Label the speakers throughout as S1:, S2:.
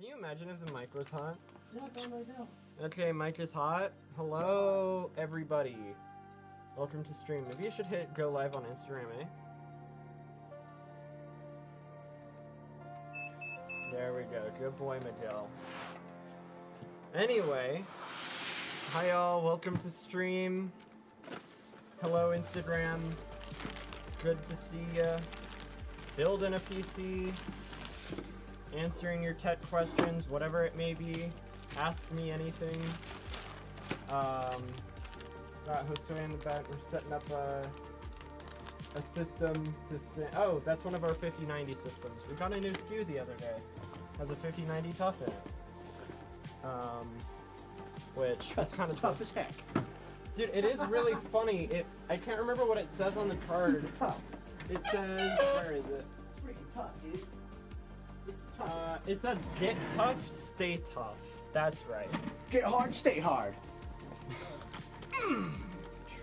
S1: Can you imagine if the mic was hot?
S2: Yeah, it's on right now.
S1: Okay, mic is hot. Hello, everybody. Welcome to stream. Maybe you should hit go live on Instagram, eh? There we go. Good boy, Miguel. Anyway, hi y'all. Welcome to stream. Hello, Instagram. Good to see ya. Building a PC. Answering your tech questions, whatever it may be. Ask me anything. Got Josue in the back. We're setting up a system to spin. Oh, that's one of our 5090 systems. We got a new SKU the other day. Has a 5090 tough in it. Which is kind of
S2: tough as heck.
S1: Dude, it is really funny. I can't remember what it says on the card.
S2: Super tough.
S1: It says, where is it?
S2: It's freaking tough, dude. It's tough.
S1: It says get tough, stay tough. That's right.
S2: Get hard, stay hard.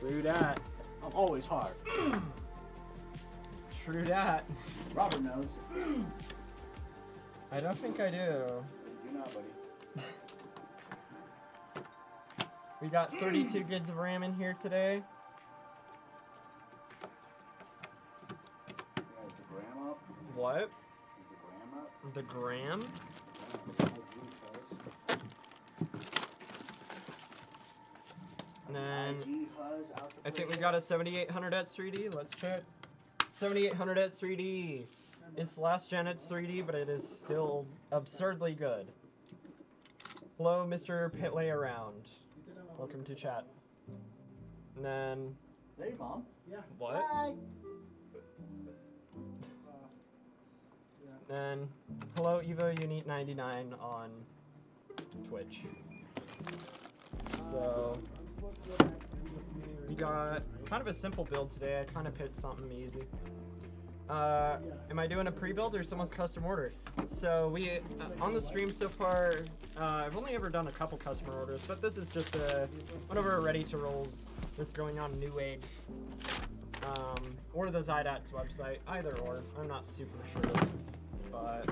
S1: True that.
S2: I'm always hard.
S1: True that.
S2: Robert knows.
S1: I don't think I do.
S2: You're not, buddy.
S1: We got 32 gigs of RAM in here today.
S2: Yeah, is the gram up?
S1: What?
S2: Is the gram up?
S1: The gram? And then
S2: IG Huzz out the
S1: I think we got a 7800 at 3D. Let's check. 7800 at 3D. It's last gen at 3D, but it is still absurdly good. Hello, Mr. Pitley around. Welcome to chat. And then
S2: Hey, Mom. Yeah.
S1: what?
S2: Hi.
S1: And hello, Evo Unique 99 on Twitch. So we got kind of a simple build today. I kind of picked something easy. Am I doing a pre-build or someone's custom order? So we on the stream so far, I've only ever done a couple customer orders, but this is just one of our ready to rolls. This is going on Newegg or the Zydax website, either or. I'm not super sure, but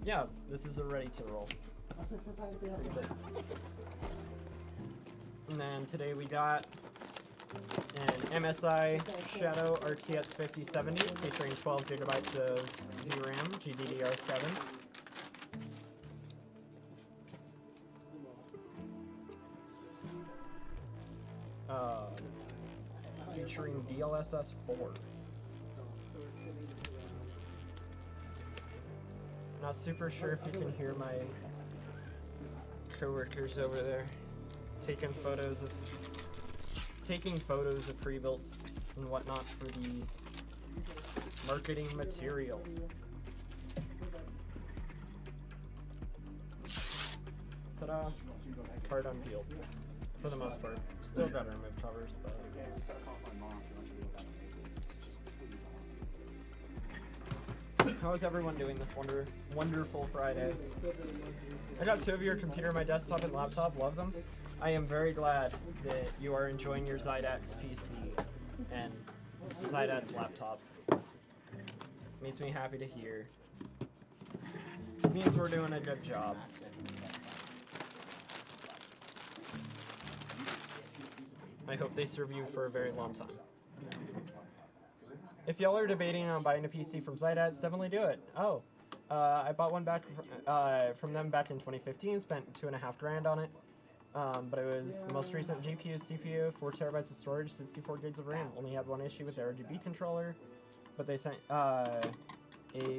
S1: yeah, this is a ready to roll. And then today we got an MSI Shadow RTX 5070 featuring 12 gigabytes of VRAM, GDDR7. Featuring DLSS 4. Not super sure if you can hear my coworkers over there taking photos of pre-builts and whatnot for the marketing material. Ta-da! Card unpeeled. For the most part. Still gotta remove covers, but... How is everyone doing this wonderful Friday? I got two of your computer, my desktop and laptop. Love them. I am very glad that you are enjoying your Zydax PC and Zydax laptop. Makes me happy to hear. Means we're doing a good job. I hope they serve you for a very long time. If y'all are debating on buying a PC from Zydax, definitely do it. Oh, I bought one back from them back in 2015, spent $2.5 grand on it. But it was the most recent GPU, CPU, 4 terabytes of storage, 64 gigs of RAM. Only had one issue with the RGB controller, but they sent a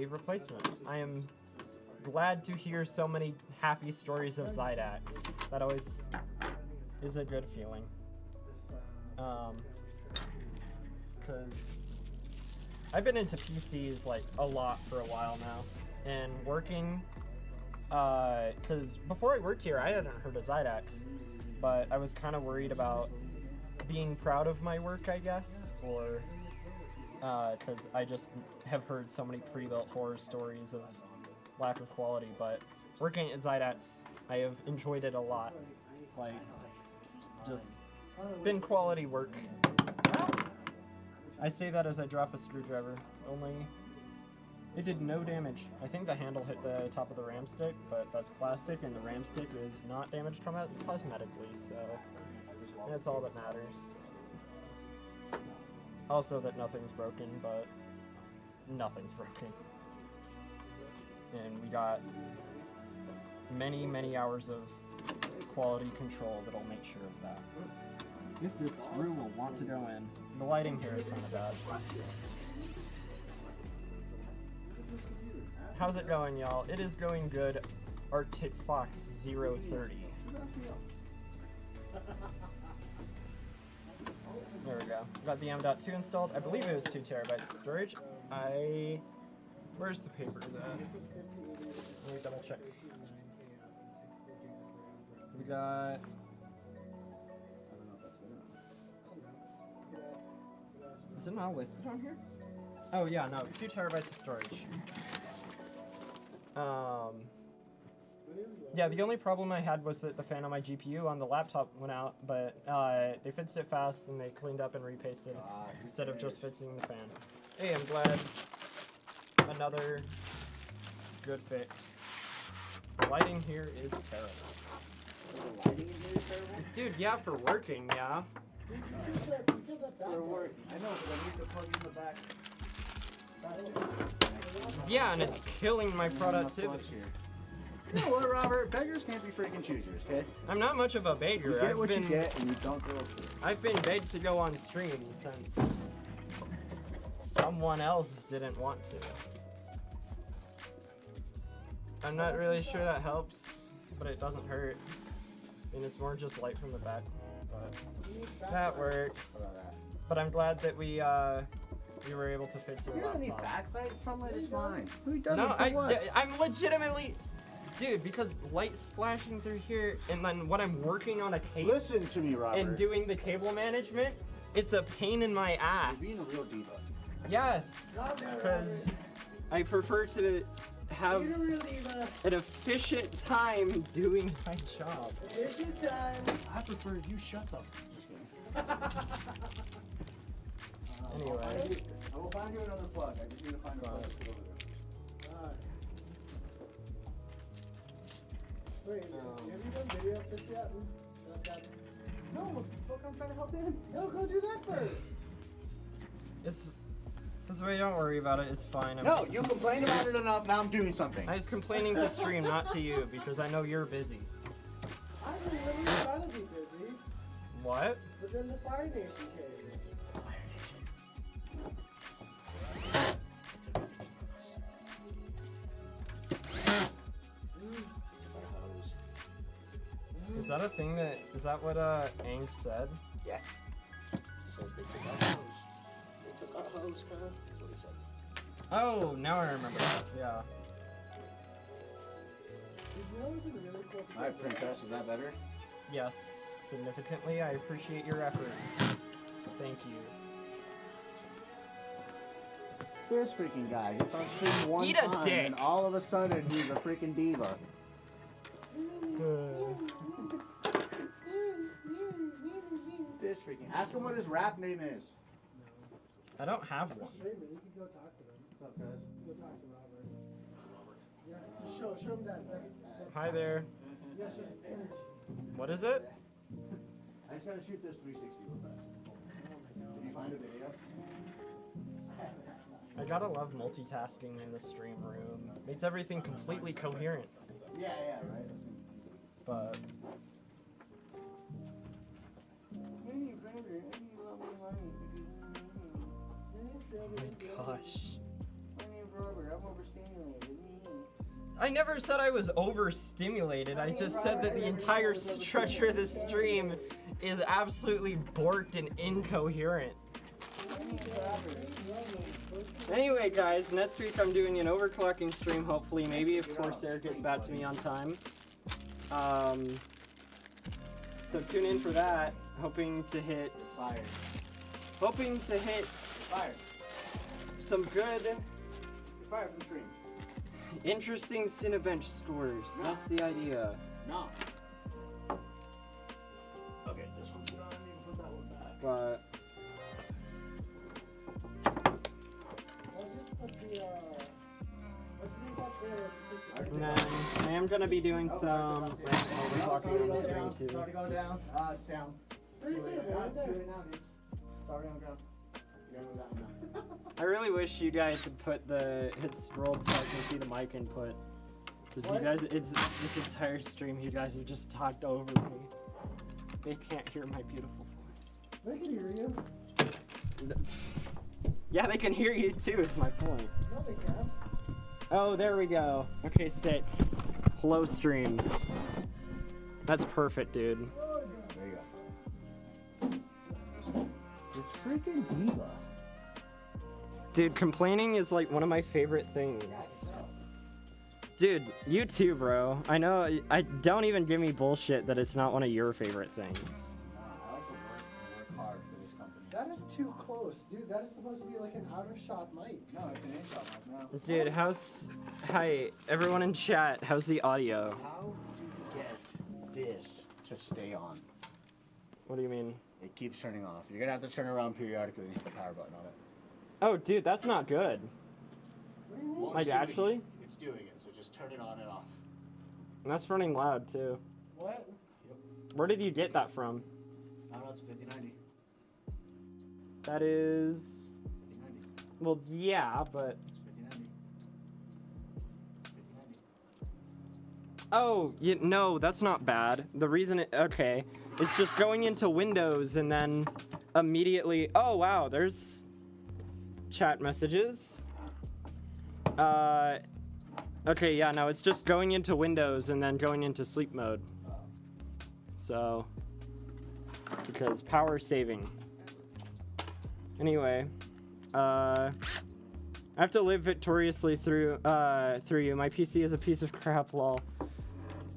S1: replacement. I am glad to hear so many happy stories of Zydax. That always is a good feeling. Because I've been into PCs like a lot for a while now, and working. Because before I worked here, I hadn't heard of Zydax, but I was kind of worried about being proud of my work, I guess, or because I just have heard so many pre-built horror stories of lack of quality. But working at Zydax, I have enjoyed it a lot. Like, just been quality work. I say that as I drop a screwdriver. Only It did no damage. I think the handle hit the top of the RAM stick, but that's plastic, and the RAM stick is not damaged cosmetically, so that's all that matters. Also that nothing's broken, but nothing's broken. And we got many, many hours of quality control that'll make sure of that. If this room will want to go in. The lighting here is kind of bad. How's it going, y'all? It is going good. Arctic Fox 030. There we go. Got the M.2 installed. I believe it was 2 terabytes of storage. Where's the paper that? Let me double check. We got... Is it not listed on here? Oh yeah, no, 2 terabytes of storage. Yeah, the only problem I had was that the fan on my GPU on the laptop went out, but they fixed it fast and they cleaned up and repasted instead of just fixing the fan. Hey, I'm glad. Another good fix. The lighting here is terrible.
S2: The lighting in here is terrible?
S1: Dude, yeah, for working, yeah.
S2: For work. I know, but I need to plug in the back.
S1: Yeah, and it's killing my productivity.
S2: You know what, Robert? Beggars can't be freaking choosers, okay?
S1: I'm not much of a beggar.
S2: You get what you get, and you don't go for it.
S1: I've been begged to go on stream since someone else didn't want to. I'm not really sure that helps, but it doesn't hurt. I mean, it's more just light from the back, but that works. But I'm glad that we were able to fix your
S2: You don't need
S1: laptop.
S2: backlight, front light is fine. Who doesn't?
S1: No,
S2: For what?
S1: I'm legitimately... Dude, because light splashing through here, and then when I'm working on a cable
S2: Listen to me, Robert.
S1: and doing the cable management, it's a pain in my ass.
S2: You're being a real diva.
S1: Yes, because I prefer to have an efficient time doing my job.
S2: Efficient time. I prefer you shut up.
S1: Anyway.
S2: I will find you another plug. I just need to find a plug to put over there.
S3: Alright. Wait, have you done video of this yet?
S2: No, fuck, I'm trying to help him. No, go do that first.
S1: This way, don't worry about it. It's fine.
S2: No, you complained about it enough. Now I'm doing something.
S1: I was complaining to stream, not to you, because I know you're busy.
S3: I really wasn't trying to be busy,
S1: What?
S3: but then the Fire Nation came.
S1: Is that a thing that... Is that what, Ang said?
S2: Yeah. So they took out hose. They took out hose, huh? That's what he said.
S1: Oh, now I remember that. Yeah.
S3: Did you know it was really cool to
S2: Alright, princess, is that better?
S1: Yes, significantly. I appreciate your efforts. Thank you.
S2: This freaking guy. He's on stream one
S1: Eat a
S2: time,
S1: dick.
S2: and all of a sudden he's a freaking diva. This freaking. Ask him what his rap name is.
S1: I don't have one.
S3: streaming? You can go talk to them.
S2: What's up, guys?
S3: Go talk to Robert. Yeah, show him that.
S1: Hi there.
S3: Yeah, show him energy.
S1: What is it?
S2: I just gotta shoot this 360 real fast. Did you find a video?
S1: I gotta love multitasking in the stream room. Makes everything completely coherent.
S2: Yeah, right.
S1: But gosh. I never said I was overstimulated. I just said that the entire structure of the stream is absolutely borked and incoherent. Anyway, guys, next week I'm doing an overclocking stream, hopefully. Maybe if Corsair gets back to me on time. So tune in for that. Hoping to hit
S2: Fire. Fire.
S1: some good,
S2: Fire from stream.
S1: interesting Cinebench scores. That's the idea.
S2: No. Okay, this one's done. You can put that one back.
S1: But
S3: I'll just put the
S1: And then I am gonna be doing some talking on the stream too.
S2: It's already going down. It's down.
S3: Three table, right there.
S2: Do it now, dude. It's already on the ground. You're gonna move that one now.
S1: I really wish you guys had put the hits rolled so I can see the mic input. Because you guys, it's this entire stream, you guys have just talked over me. They can't hear my beautiful voice.
S3: They can hear you.
S1: Yeah, they can hear you too, is my point.
S3: No, they can't.
S1: Oh, there we go. Okay, sick. Hello, stream. That's perfect, dude.
S3: Oh, God.
S2: There you go. It's freaking diva.
S1: Dude, complaining is like one of my favorite things. Dude, you too, bro. I know, I don't even give me bullshit that it's not one of your favorite things.
S2: I like to work hard for this company.
S3: That is too close, dude. That is supposed to be like an out-of-shot mic.
S2: No, it's an in-shot mic now.
S1: Dude, hi, everyone in chat, how's the audio?
S2: How do you get this to stay on?
S1: What do you mean?
S2: It keeps turning off. You're gonna have to turn around periodically and hit the power button on it.
S1: Oh, dude, that's not good.
S3: What do you mean?
S2: Well,
S1: Like,
S2: it's doing
S1: actually?
S2: it. It's doing it, so just turn it on and off.
S1: And that's running loud, too.
S3: What?
S1: Where did you get that from?
S2: I don't know, it's 5090.
S1: That is...
S2: 5090.
S1: Well, yeah, but...
S2: 5090. 5090.
S1: Oh, no, that's not bad. The reason okay, it's just going into Windows and then immediately... Oh, wow, there's chat messages. Okay, yeah, no, it's just going into Windows and then going into sleep mode. So, because power saving. Anyway, I have to live victoriously through you. My PC is a piece of crap, lol.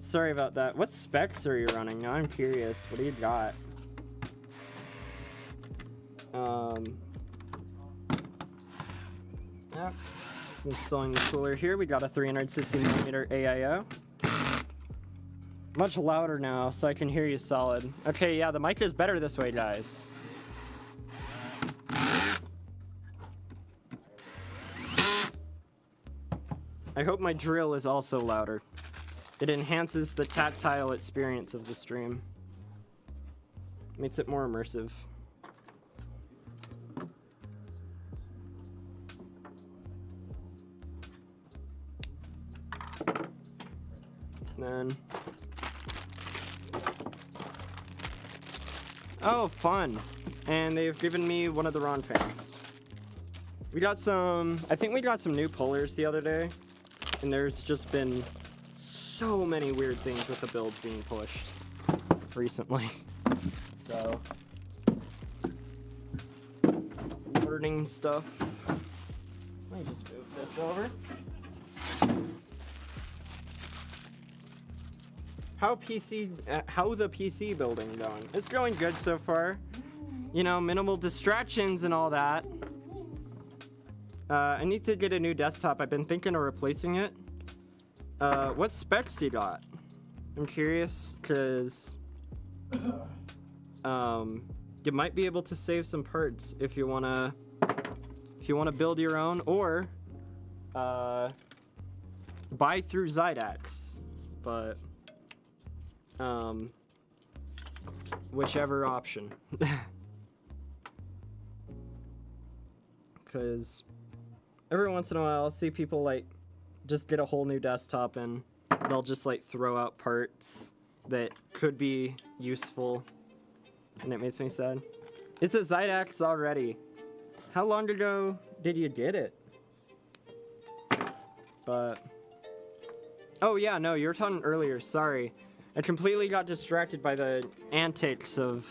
S1: Sorry about that. What specs are you running? Now I'm curious. What do you got? Yep. Just installing the cooler here. We got a 360mm AIO. Much louder now, so I can hear you solid. Okay, yeah, the mic is better this way, guys. I hope my drill is also louder. It enhances the tactile experience of the stream. Makes it more immersive. Then... Oh, fun. And they've given me one of the Ron fans. We got some... I think we got some new pullers the other day. And there's just been so many weird things with the builds being pushed recently. So... learning stuff. Let me just move this over. How the PC building going? It's going good so far. You know, minimal distractions and all that. I need to get a new desktop. I've been thinking of replacing it. What specs you got? I'm curious, cause you might be able to save some parts if you wanna build your own, or buy through Zydax. But whichever option. Because every once in a while I'll see people like just get a whole new desktop and they'll just like throw out parts that could be useful, and it makes me sad. It's a Zydax already. How long ago did you get it? But oh yeah, no, you were talking earlier, sorry. I completely got distracted by the antics of...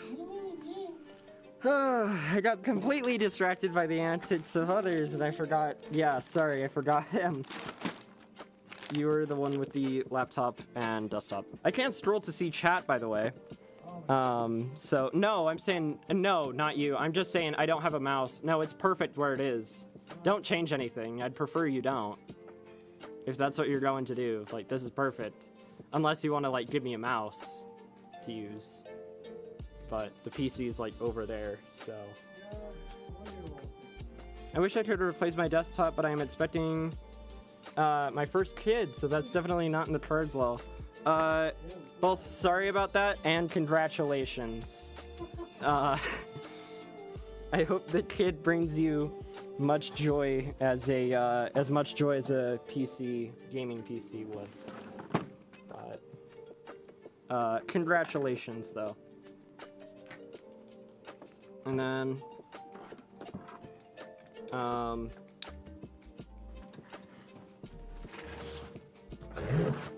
S1: I got completely distracted by the antics of others and I forgot... Yeah, sorry, I forgot him. You were the one with the laptop and desktop. I can't scroll to see chat, by the way. So, no, I'm saying... No, not you. I'm just saying I don't have a mouse. No, it's perfect where it is. Don't change anything. I'd prefer you don't. If that's what you're going to do. Like, this is perfect. Unless you want to, like, give me a mouse to use. But the PC is, like, over there, so... I wish I could replace my desktop, but I am expecting my first kid, so that's definitely not in the cards, lol. Both sorry about that and congratulations. I hope the kid brings you much joy as much joy as a gaming PC would. Congratulations though. And then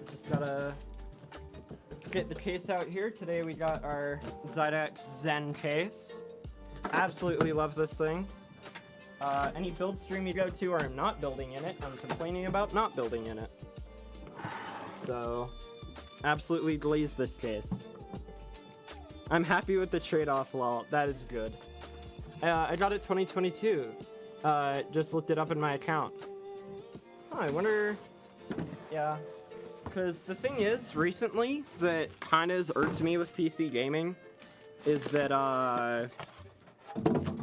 S1: just gotta get the case out here. Today we got our Zydax Zen case. Absolutely love this thing. Any build stream you go to or I'm not building in it, I'm complaining about not building in it. So, absolutely glaze this case. I'm happy with the trade-off, lol. That is good. I got it 2022. Just looked it up in my account. Huh, I wonder... Yeah. Because the thing is, recently, that kind of has irked me with PC gaming is that,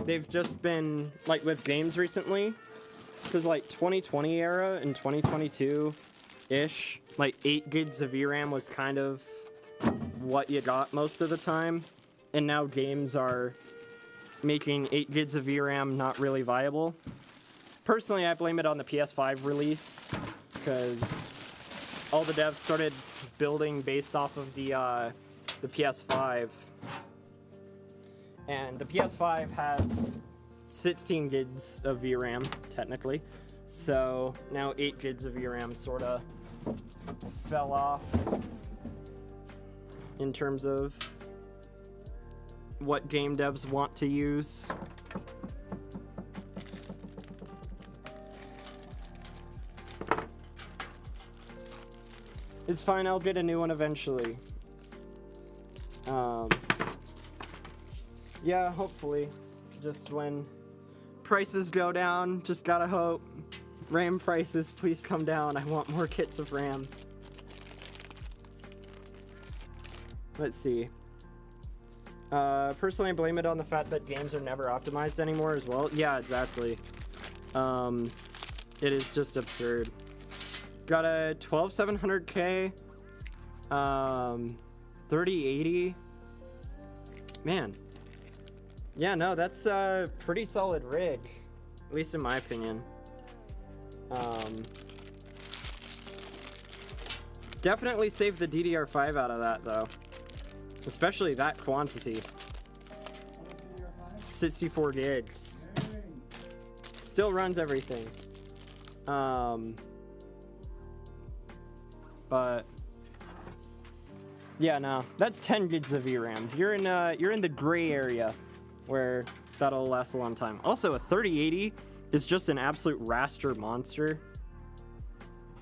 S1: they've just been, like, with games recently, because, like, 2020 era and 2022-ish, like, 8 gigs of VRAM was kind of what you got most of the time, and now games are making 8 gigs of VRAM not really viable. Personally, I blame it on the PS5 release, because all the devs started building based off of the PS5. And the PS5 has 16 gigs of VRAM, technically. So now 8 gigs of VRAM sort of fell off in terms of what game devs want to use. It's fine, I'll get a new one eventually. Yeah, hopefully. Just when prices go down, just gotta hope. RAM prices, please come down. I want more kits of RAM. Let's see. Personally, I blame it on the fact that games are never optimized anymore as well. Yeah, exactly. It is just absurd. Got a 12700K, 3080. Man. Yeah, no, that's a pretty solid rig, at least in my opinion. Definitely save the DDR5 out of that though, especially that quantity. 64 gigs. Still runs everything. But yeah, no, that's 10 gigs of VRAM. You're in the gray area where that'll last a long time. Also, a 3080 is just an absolute raster monster.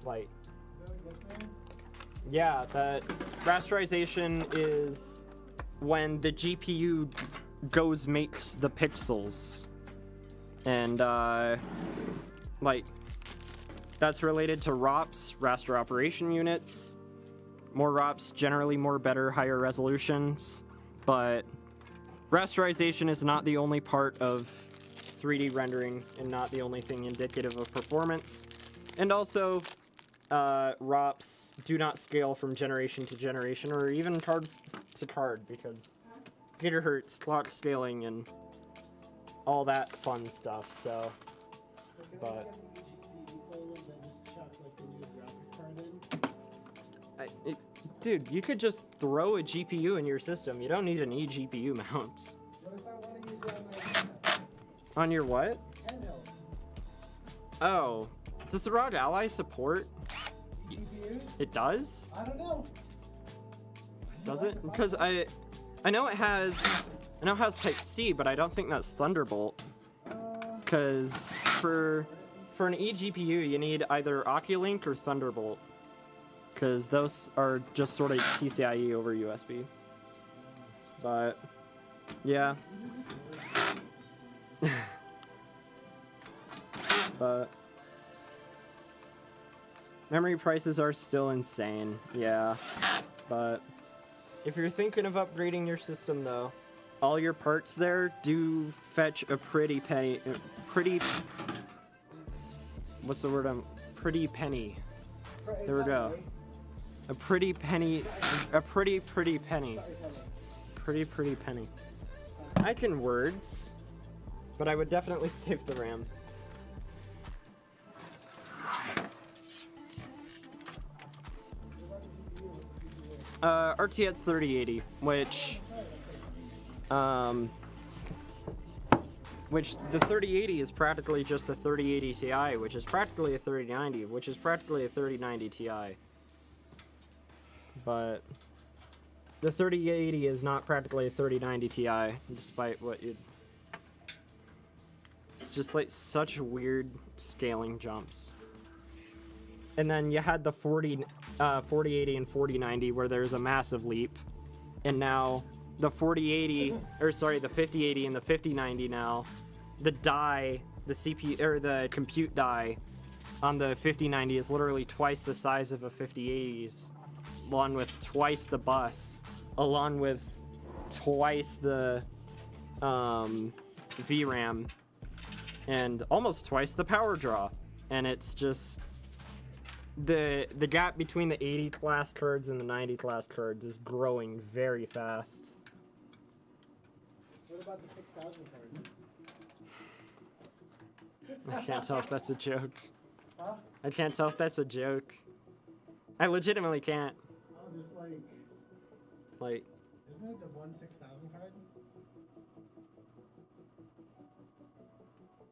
S1: Like, yeah, that rasterization is when the GPU makes the pixels, and like, that's related to ROPS, raster operation units. More ROPS, generally more better, higher resolutions, but rasterization is not the only part of 3D rendering and not the only thing indicative of performance. And also, ROPS do not scale from generation to generation or even card to card because gigahertz, clock scaling, and all that fun stuff, so, but... Dude, you could just throw a GPU in your system. You don't need an eGPU mounts.
S2: What if I want to use it on my handheld?
S1: On your what?
S2: Handheld.
S1: Oh. Does the ROG Ally support?
S2: GPUs?
S1: It does?
S2: I don't know.
S1: Does it? Because I know it has Type-C, but I don't think that's Thunderbolt. Because for an eGPU, you need either Oculink or Thunderbolt. Because those are just sort of PCIe over USB. But, yeah. But, memory prices are still insane, yeah. But, if you're thinking of upgrading your system though, all your parts there do fetch a pretty what's the word I'm pretty penny.
S2: For
S1: There we go.
S2: $8,
S1: A pretty penny. A pretty penny.
S2: right?
S1: Pretty penny. I can words, but I would definitely save the RAM. RTX 3080, which the 3080 is practically just a 3080 Ti, which is practically a 3090, which is practically a 3090 Ti. But the 3080 is not practically a 3090 Ti, despite what you'd... It's just like such weird scaling jumps. And then you had the 4080 and 4090 where there's a massive leap. And now the 4080, or sorry, the 5080 and the 5090 now, the die, the CPU, or the compute die on the 5090 is literally twice the size of a 5080's, along with twice the bus, along with twice the VRAM, and almost twice the power draw. And it's just... The gap between the 80 class cards and the 90 class cards is growing very fast.
S2: What about the 6,000 card?
S1: I can't tell if that's a joke.
S2: Huh?
S1: I can't tell if that's a joke. I legitimately can't.
S2: Oh, there's
S1: Like,
S2: isn't it the 6,000 card?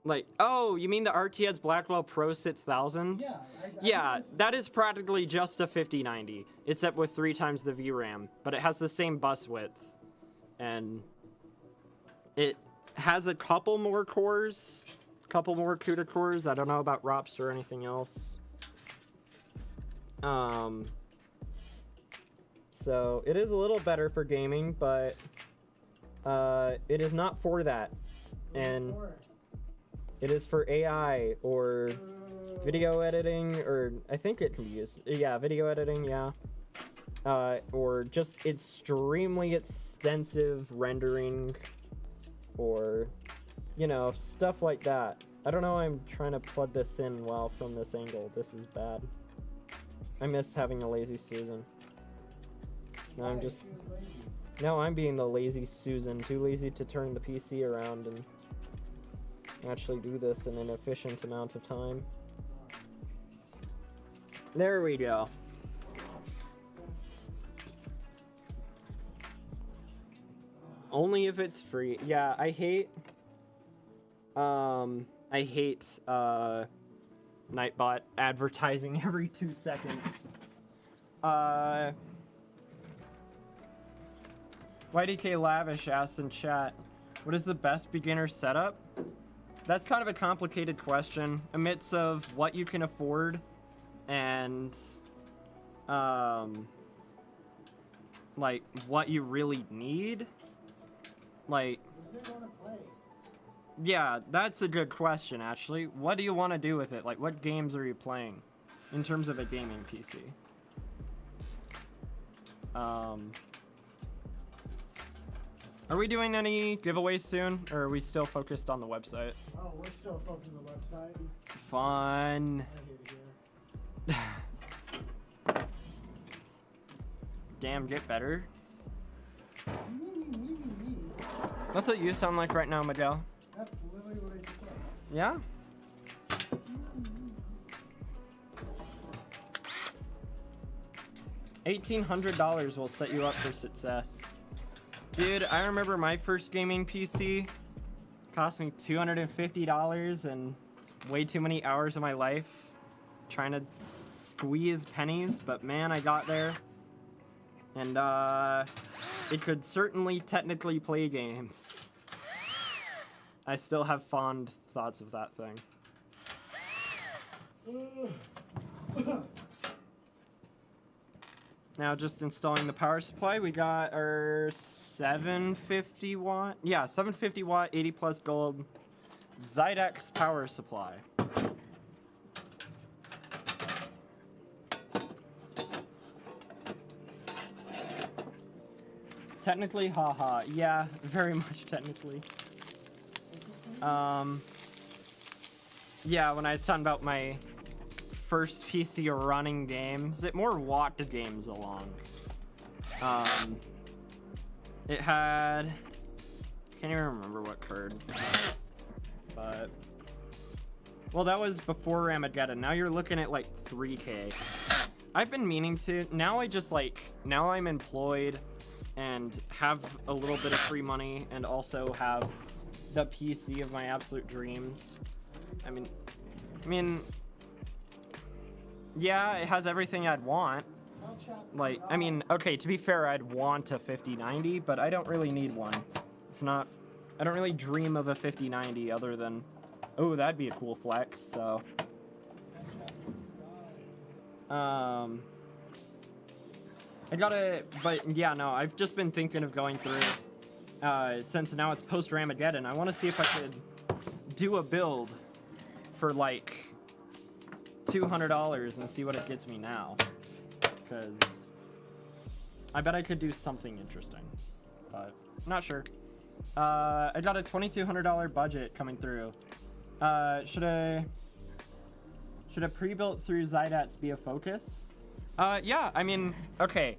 S1: like, oh, you mean the RTX Blackwell Pro 6000?
S2: Yeah.
S1: Yeah, that is practically just a 5090, except with 3 times the VRAM, but it has the same bus width, and it has a couple more cores, couple more CUDA cores. I don't know about ROPS or anything else. So it is a little better for gaming, but it is not for that, and it is for AI or video editing, or I think it can be used. Yeah, video editing, yeah. Or just extremely extensive rendering, or, you know, stuff like that. I don't know, I'm trying to plug this in well from this angle. This is bad. I miss having a lazy Susan. Now I'm just... Now I'm being the lazy Susan, too lazy to turn the PC around and actually do this in an efficient amount of time. There we go. Only if it's free. Yeah, I hate Nightbot advertising every 2 seconds. YDK Lavish asks in chat, what is the best beginner setup? That's kind of a complicated question, amidst of what you can afford and like what you really need. Like, yeah, that's a good question actually. What do you want to do with it? Like, what games are you playing in terms of a gaming PC? Are we doing any giveaways soon, or are we still focused on the website?
S2: Oh, we're still focused on the website.
S1: Fun.
S2: I hate it here.
S1: Damn, get better.
S2: Me.
S1: That's what you sound like right now, Miguel.
S2: That's literally what I just said.
S1: Yeah? $1,800 will set you up for success. Dude, I remember my first gaming PC cost me $250 and way too many hours of my life trying to squeeze pennies, but man, I got there. And it could certainly technically play games. I still have fond thoughts of that thing. Now just installing the power supply, we got our 750 watt, yeah, 750 watt, 80 plus gold Zydex power supply. Technically, haha, yeah, very much technically. Yeah, when I was talking about my first PC running games. It more walked games along. It had... Can't even remember what card. But... Well, that was before Ramageddon. Now you're looking at like 3K. I've been meaning to. Now I just like... Now I'm employed and have a little bit of free money and also have the PC of my absolute dreams. I mean, yeah, it has everything I'd want. Like, I mean, okay, to be fair, I'd want a 5090, but I don't really need one. It's not, I don't really dream of a 5090 other than, oh, that'd be a cool flex, so. I gotta, but yeah, no, I've just been thinking of going through, since now it's post-Ramageddon, I want to see if I could do a build for like $200 and see what it gets me now, because I bet I could do something interesting, but I'm not sure. I got a $2,200 budget coming through. Should a pre-built through Zydats be a focus? Yeah, I mean, okay,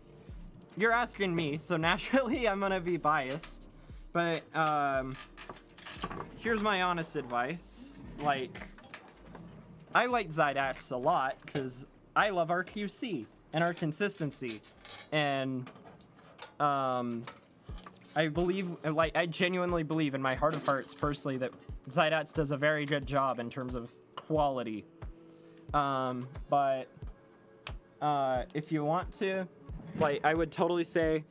S1: you're asking me, so naturally I'm gonna be biased, but here's my honest advice. Like, I like Zydax a lot because I love our QC and our consistency, and I believe, like, I genuinely believe in my heart of hearts personally that Zydax does a very good job in terms of quality. But if you want to, like, I would totally say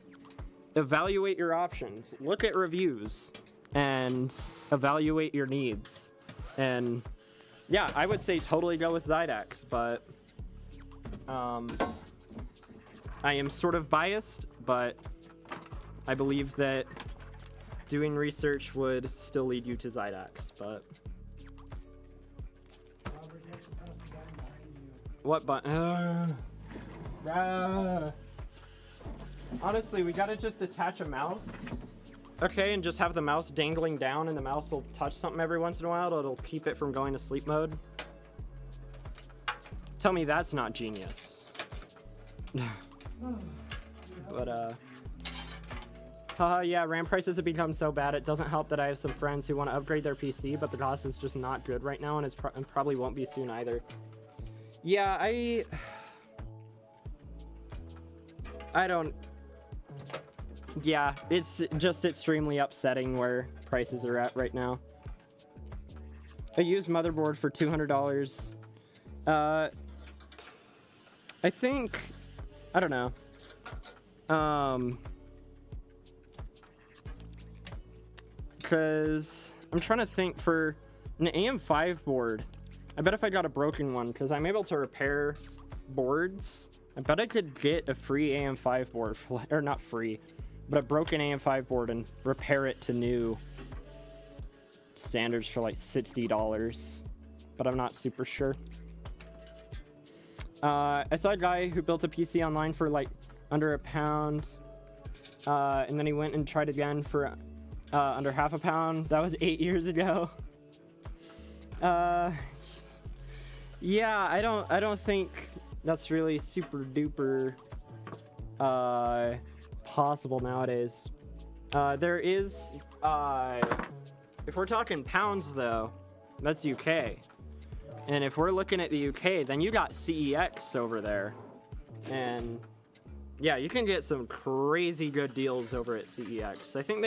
S1: evaluate your options, look at reviews, and evaluate your needs. And yeah, I would say totally go with Zydax, but I am sort of biased, but I believe that doing research would still lead you to Zydax, but... What button? Honestly, we gotta just attach a mouse. Okay, and just have the mouse dangling down and the mouse will touch something every once in a while. It'll keep it from going to sleep mode. Tell me that's not genius. But, haha, yeah, RAM prices have become so bad, it doesn't help that I have some friends who want to upgrade their PC, but the cost is just not good right now, and it's and probably won't be soon either. Yeah, I don't... Yeah, it's just extremely upsetting where prices are at right now. A used motherboard for $200. I think... I don't know. Because I'm trying to think for an AM5 board. I bet if I got a broken one, because I'm able to repair boards, I bet I could get a free AM5 board, for, or not free, but a broken AM5 board and repair it to new standards for like $60, but I'm not super sure. I saw a guy who built a PC online for like under £1, and then he went and tried again for under £50. That was 8 years ago. Yeah, I don't think that's really super duper possible nowadays. There is, if we're talking pounds though, that's UK. And if we're looking at the UK, then you got CEX over there. And yeah, you can get some crazy good deals over at CEX. I think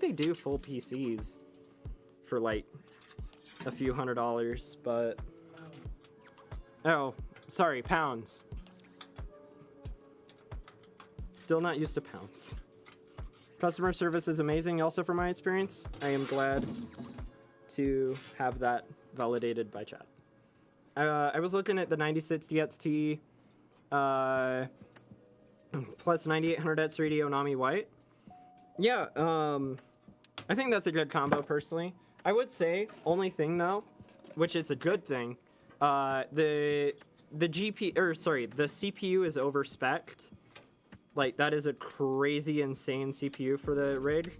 S1: they do full PCs for like a few $100s, but oh, sorry, pounds. Still not used to pounds. Customer service is amazing also from my experience. I am glad to have that validated by chat. I was looking at the 9060 XT plus 9800X radio Nami White. Yeah, I think that's a good combo personally. I would say, only thing though, which is a good thing, the CPU is over-spec'd. Like, that is a crazy, insane CPU for the rig.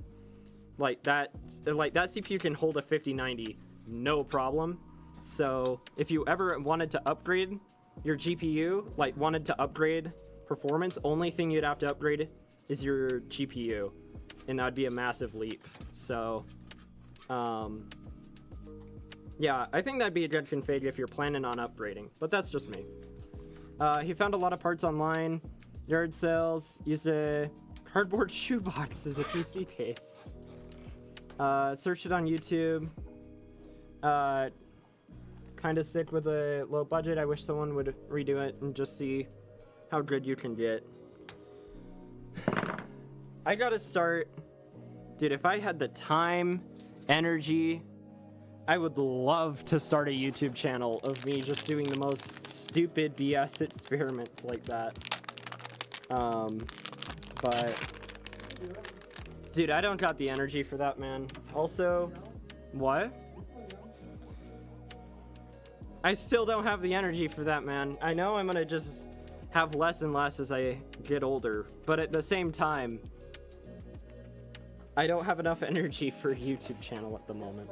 S1: Like that CPU can hold a 5090, no problem. So if you ever wanted to upgrade your GPU, like wanted to upgrade performance, only thing you'd have to upgrade is your GPU, and that'd be a massive leap. So yeah, I think that'd be a good config if you're planning on upgrading, but that's just me. He found a lot of parts online, yard sales, used a cardboard shoebox as a PC case. Searched it on YouTube. Kind of sick with a low budget. I wish someone would redo it and just see how good you can get. I gotta start. Dude, if I had the time, energy, I would love to start a YouTube channel of me just doing the most stupid BS experiments like that. But dude, I don't got the energy for that, man. Also, what? I still don't have the energy for that, man. I know I'm gonna just have less and less as I get older, but at the same time, I don't have enough energy for a YouTube channel at the moment.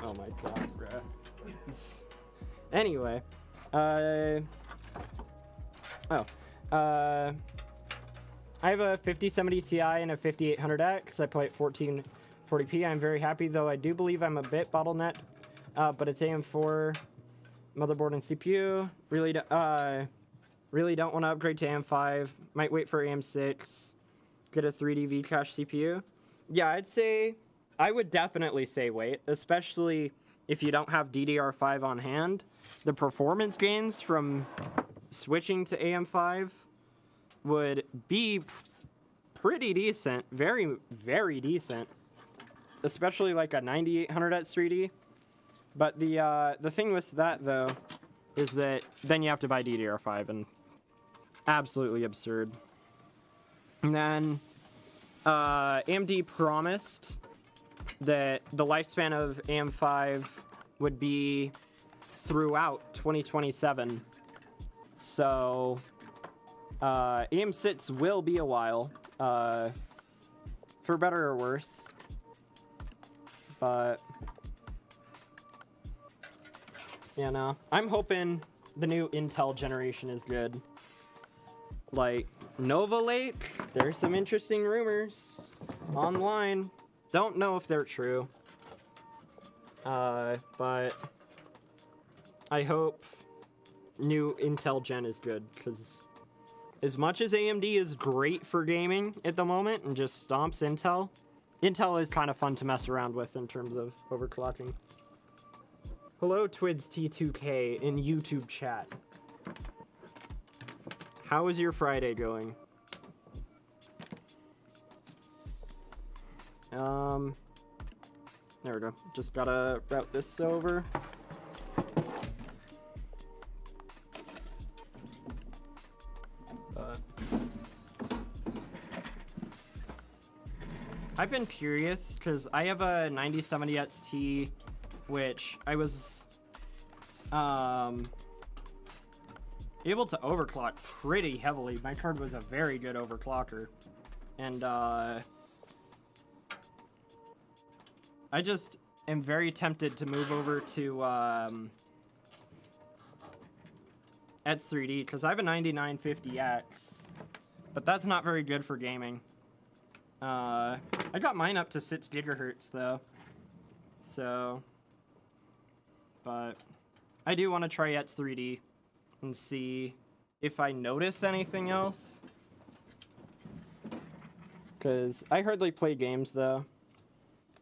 S1: Oh my god, bruh. Anyway, I have a 5070 Ti and a 5800X. I play at 1440p. I'm very happy, though I do believe I'm a bit bottlenecked, but it's AM4 motherboard and CPU. Really don't want to upgrade to AM5. Might wait for AM6. Get a 3D V-Cache CPU. Yeah, I would definitely say wait, especially if you don't have DDR5 on hand. The performance gains from switching to AM5 would be pretty decent, very, very decent, especially like a 9800X 3D. But the thing with that, though, is that then you have to buy DDR5, and absolutely absurd. And then AMD promised that the lifespan of AM5 would be throughout 2027. So AM6 will be a while, for better or worse. But yeah, no, I'm hoping the new Intel generation is good. Like Nova Lake, there's some interesting rumors online. Don't know if they're true. But I hope new Intel gen is good, because as much as AMD is great for gaming at the moment and just stomps Intel, Intel is kind of fun to mess around with in terms of overclocking. Hello, Twids T2K in YouTube chat. How is your Friday going? There we go. Just gotta route this over. I've been curious because I have a 9070 XT, which I was able to overclock pretty heavily. My card was a very good overclocker, and I just am very tempted to move over to X3D because I have a 9950X, but that's not very good for gaming. I got mine up to 6 gigahertz though, so, but I do want to try X3D and see if I notice anything else, because I hardly play games though.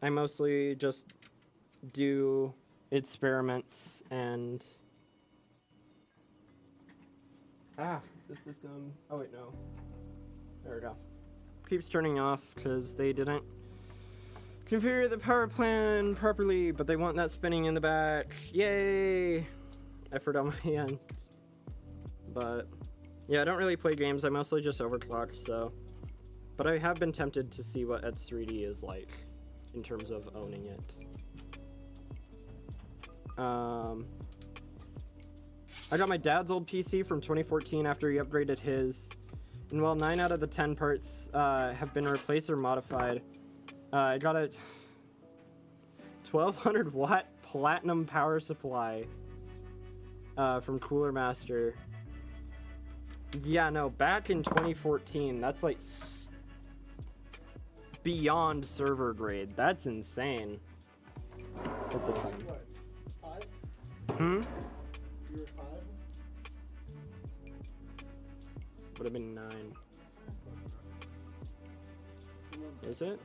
S1: I mostly just do experiments and the system, oh wait, no, there we go. Keeps turning off because they didn't configure the power plan properly, but they want that spinning in the back. Yay! Effort on my end. But yeah, I don't really play games. I mostly just overclock, so. But I have been tempted to see what X3D is like in terms of owning it. I got my dad's old PC from 2014 after he upgraded his And while 9 out of the 10 parts have been replaced or modified, I got a 1200 watt platinum power supply from Cooler Master. Yeah, no, back in 2014, that's like beyond server grade. That's insane. At the time.
S3: What? 5?
S1: Hmm?
S3: You were 5?
S1: Would have been 9. Is it?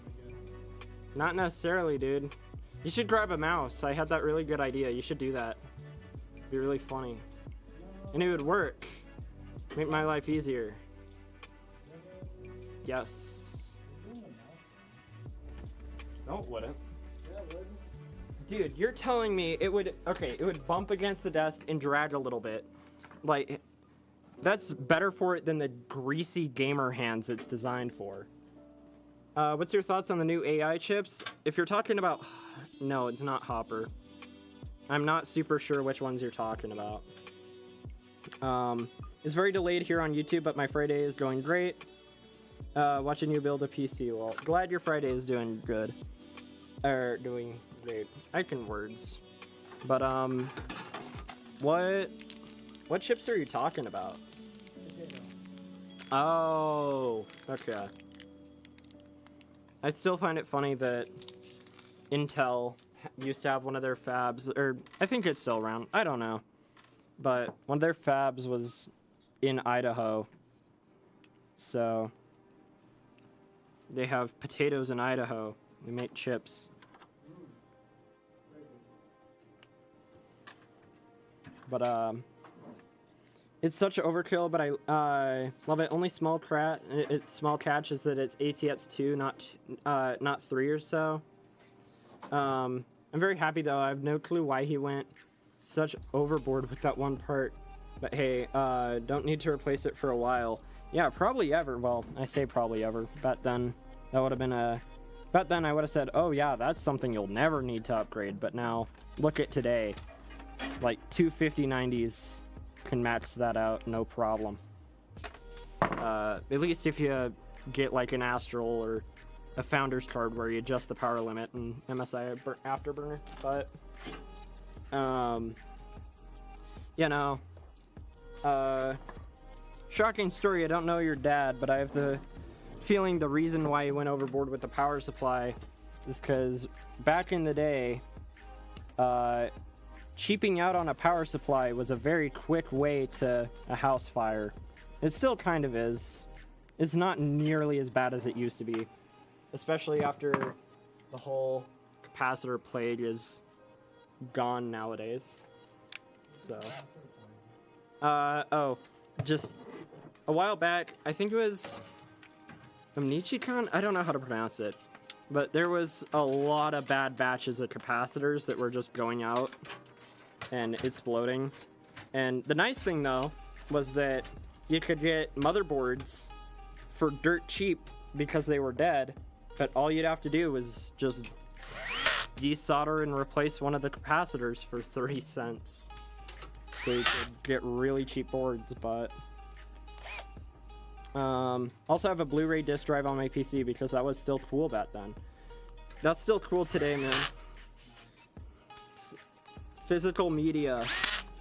S1: Not necessarily, dude. You should grab a mouse. I had that really good idea. You should do that. It'd be really funny. And it would work. Make my life easier. Yes. No, it wouldn't.
S3: Yeah, would.
S1: Dude, you're telling me it would... Okay, it would bump against the desk and drag a little bit. Like, that's better for it than the greasy gamer hands it's designed for. What's your thoughts on the new AI chips? If you're talking about... No, it's not Hopper. I'm not super sure which ones you're talking about. It's very delayed here on YouTube, but my Friday is going great. Watching you build a PC. Well, glad your Friday is doing good. Or doing great. I can words. But, what chips are you talking about?
S3: Potato.
S1: Oh, okay. I still find it funny that Intel used to have one of their fabs, or I think it's still around. I don't know. But one of their fabs was in Idaho. So they have potatoes in Idaho. They make chips. But it's such an overkill, but I love it. Only small small catch is that it's ATX 2, not 3 or so. I'm very happy though. I have no clue why he went such overboard with that one part. But hey, don't need to replace it for a while. Yeah, probably ever. Well, I say probably ever. Back then, that would have been a... Back then, I would have said, oh yeah, that's something you'll never need to upgrade. But now, look at today. Like, 2 5090s can max that out, no problem. At least if you get like an Astral or a Founders card where you adjust the power limit and MSI Afterburner. But, you know, shocking story, I don't know your dad, but I have the feeling the reason why he went overboard with the power supply is because back in the day, cheaping out on a power supply was a very quick way to a house fire. It still kind of is. It's not nearly as bad as it used to be, especially after the whole capacitor plague is gone nowadays. So, oh, just a while back, I think it was Omnichicon? I don't know how to pronounce it, but there was a lot of bad batches of capacitors that were just going out and exploding. And the nice thing though was that you could get motherboards for dirt cheap because they were dead, but all you'd have to do was just desolder and replace one of the capacitors for 30 cents. So you could get really cheap boards. But also have a Blu-ray disc drive on my PC because that was still cool back then. That's still cool today, man. Physical media,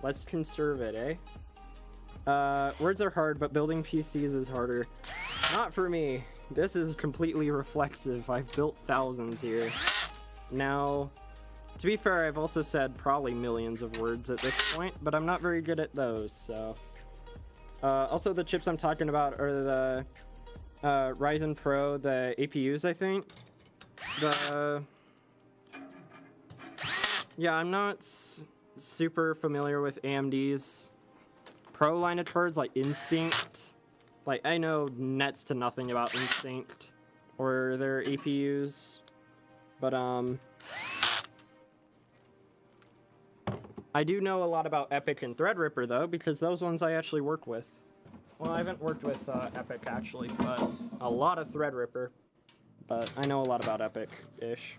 S1: let's conserve it, eh? Words are hard, but building PCs is harder. Not for me. This is completely reflexive. I've built thousands here. Now, to be fair, I've also said probably millions of words at this point, but I'm not very good at those, so. Also, the chips I'm talking about are the Ryzen Pro, the APUs, I think. Yeah, I'm not super familiar with AMD's Pro line of cards, like Instinct. Like, I know next to nothing about Instinct or their APUs. But, I do know a lot about Epic and Threadripper, though, because those ones I actually work with. Well, I haven't worked with Epic, actually, but a lot of Threadripper. But I know a lot about Epic-ish.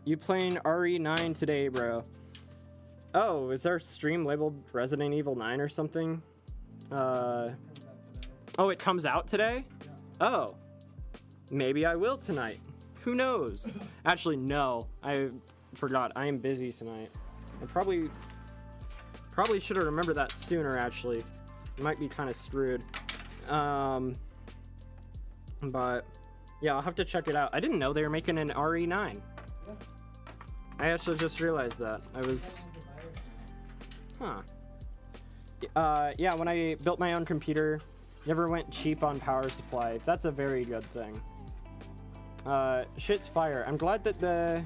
S1: You playing RE9 today, bro? Oh, is our stream labeled Resident Evil 9 or something? Oh, it comes out today? Oh. Maybe I will tonight. Who knows? Actually, no. I forgot. I am busy tonight. I probably should have remembered that sooner, actually. Might be kind of screwed. But yeah, I'll have to check it out. I didn't know they were making an RE9. I actually just realized that. I was... Huh. Yeah, when I built my own computer, never went cheap on power supply. That's a very good thing. Shit's fire. I'm glad that the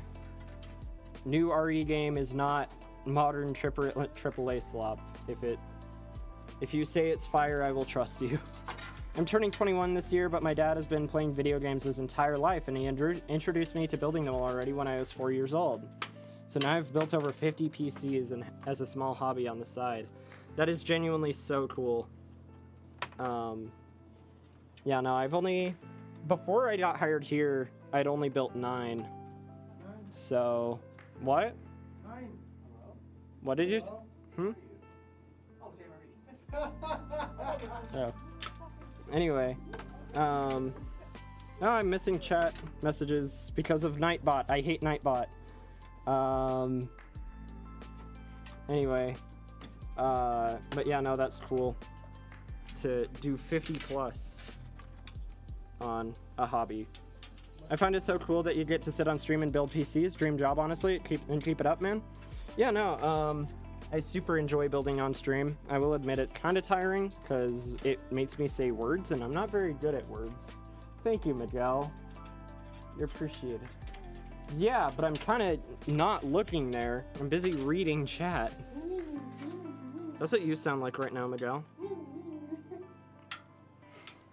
S1: new RE game is not modern AAA slop. If you say it's fire, I will trust you. I'm turning 21 this year, but my dad has been playing video games his entire life, and he introduced me to building them already when I was 4 years old. So now I've built over 50 PCs and as a small hobby on the side. That is genuinely so cool. Yeah, no, I've only... Before I got hired here, I'd only built 9. So... What?
S3: 9.
S1: What did you... Hmm? Oh. Anyway. Oh, I'm missing chat messages because of Nightbot. I hate Nightbot. Anyway. But yeah, no, that's cool. To do 50 plus on a hobby. I find it so cool that you get to sit on stream and build PCs. Dream job, honestly. Keep it up, man. Yeah, no, I super enjoy building on stream. I will admit it's kind of tiring because it makes me say words and I'm not very good at words. Thank you, Miguel. You're appreciated. Yeah, but I'm kind of not looking there. I'm busy reading chat. That's what you sound like right now, Miguel.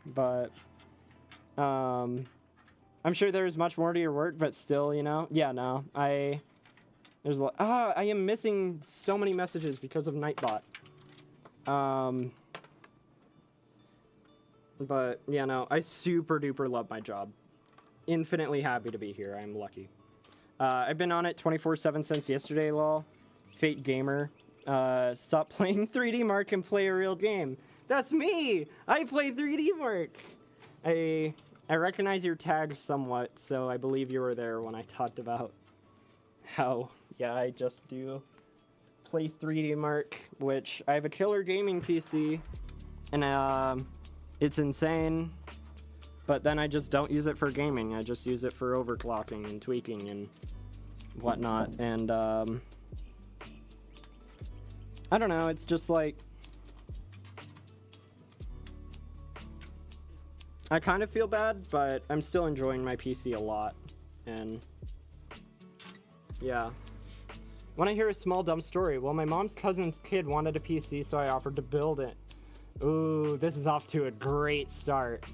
S1: But, I'm sure there's much more to your work, but still, you know? Yeah, no, there's a lot. I am missing so many messages because of Nightbot. But, yeah, no, I super duper love my job. Infinitely happy to be here. I'm lucky. I've been on it 24/7 since yesterday, lol. Fate Gamer. Stop playing 3D Mark and play a real game. That's me! I play 3D Mark! I recognize your tag somewhat, so I believe you were there when I talked about how, yeah, I just do play 3D Mark, which I have a killer gaming PC, and it's insane, but then I just don't use it for gaming. I just use it for overclocking and tweaking and whatnot, and I don't know, it's just like, I kind of feel bad, but I'm still enjoying my PC a lot, and yeah. When I hear a small dumb story, well, my mom's cousin's kid wanted a PC, so I offered to build it. Ooh, this is off to a great start.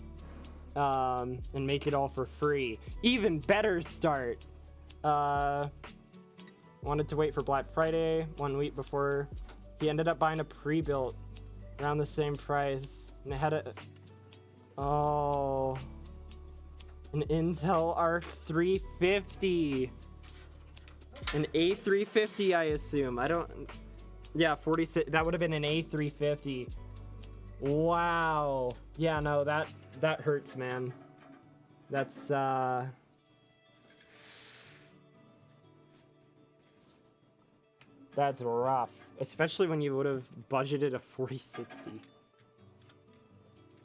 S1: And make it all for free. Even better start. Wanted to wait for Black Friday 1 week before. He ended up buying a pre-built around the same price, and it had a... Oh, an Intel Arc 350, an A350, I assume. I don't. Yeah, 46. That would have been an A350. Wow. Yeah, no, that hurts, man. That's rough, especially when you would have budgeted a 4060.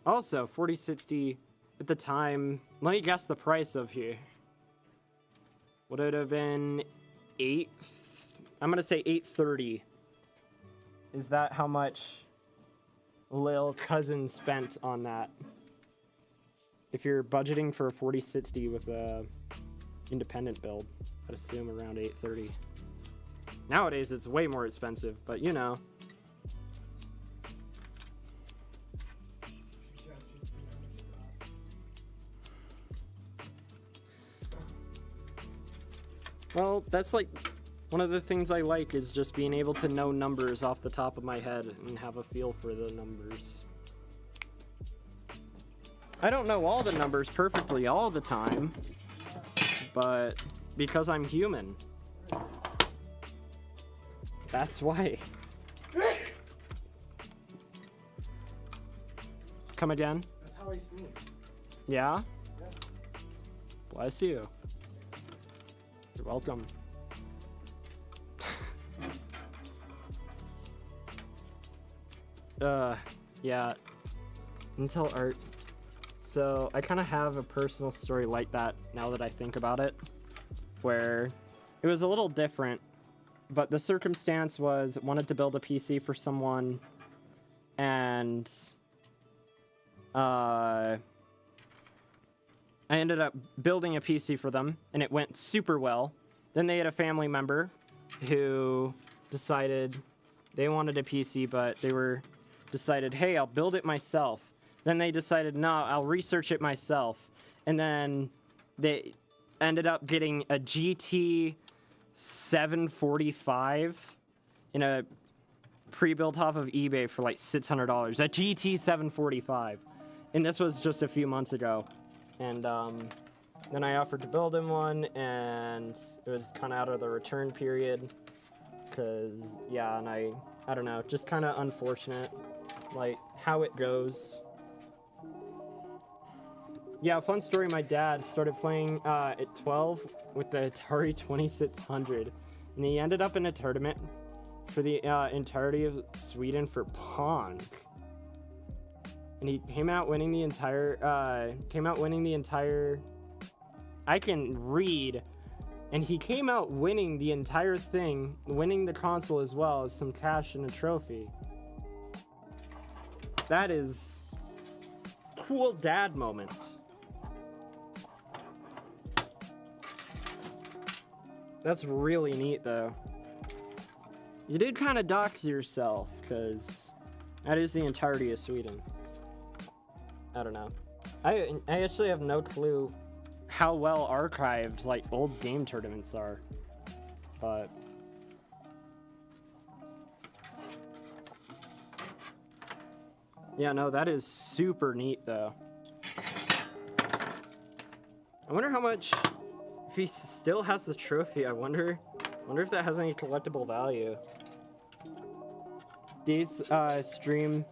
S1: Also, 4060 at the time, let me guess the price of here. Would it have been I'm gonna say 830. Is that how much Lil Cousin spent on that? If you're budgeting for a 4060 with a independent build, I'd assume around 830. Nowadays, it's way more expensive, but you know. Well, that's like one of the things I like is just being able to know numbers off the top of my head and have a feel for the numbers. I don't know all the numbers perfectly all the time, but because I'm human. That's why. Come again?
S3: That's how he sneezes.
S1: Yeah?
S3: Yeah.
S1: Bless you. You're welcome. Yeah. Intel art. So I kind of have a personal story like that now that I think about it, where it was a little different, but the circumstance was wanted to build a PC for someone, and I ended up building a PC for them, and it went super well. Then they had a family member who decided they wanted a PC, but they decided, hey, I'll build it myself. Then they decided, no, I'll research it myself. And then they ended up getting a GT 745 in a pre-built off of eBay for like $600. A GT 745. And this was just a few months ago. And then I offered to build him one, and it was kind of out of the return period. Because, yeah, and I don't know, just kind of unfortunate, like, how it goes. Yeah, fun story, my dad started playing at 12 with the Atari 2600, and he ended up in a tournament for the entirety of Sweden for Pong. And he came out winning the entire, I can read, and he came out winning the entire thing, winning the console as well as some cash and a trophy. That is cool dad moment. That's really neat, though. You did kind of dox yourself, because that is the entirety of Sweden. I don't know. I actually have no clue how well archived, like, old game tournaments are. But yeah, no, that is super neat, though. I wonder how much... If he still has the trophy, I wonder if that has any collectible value. Dates stream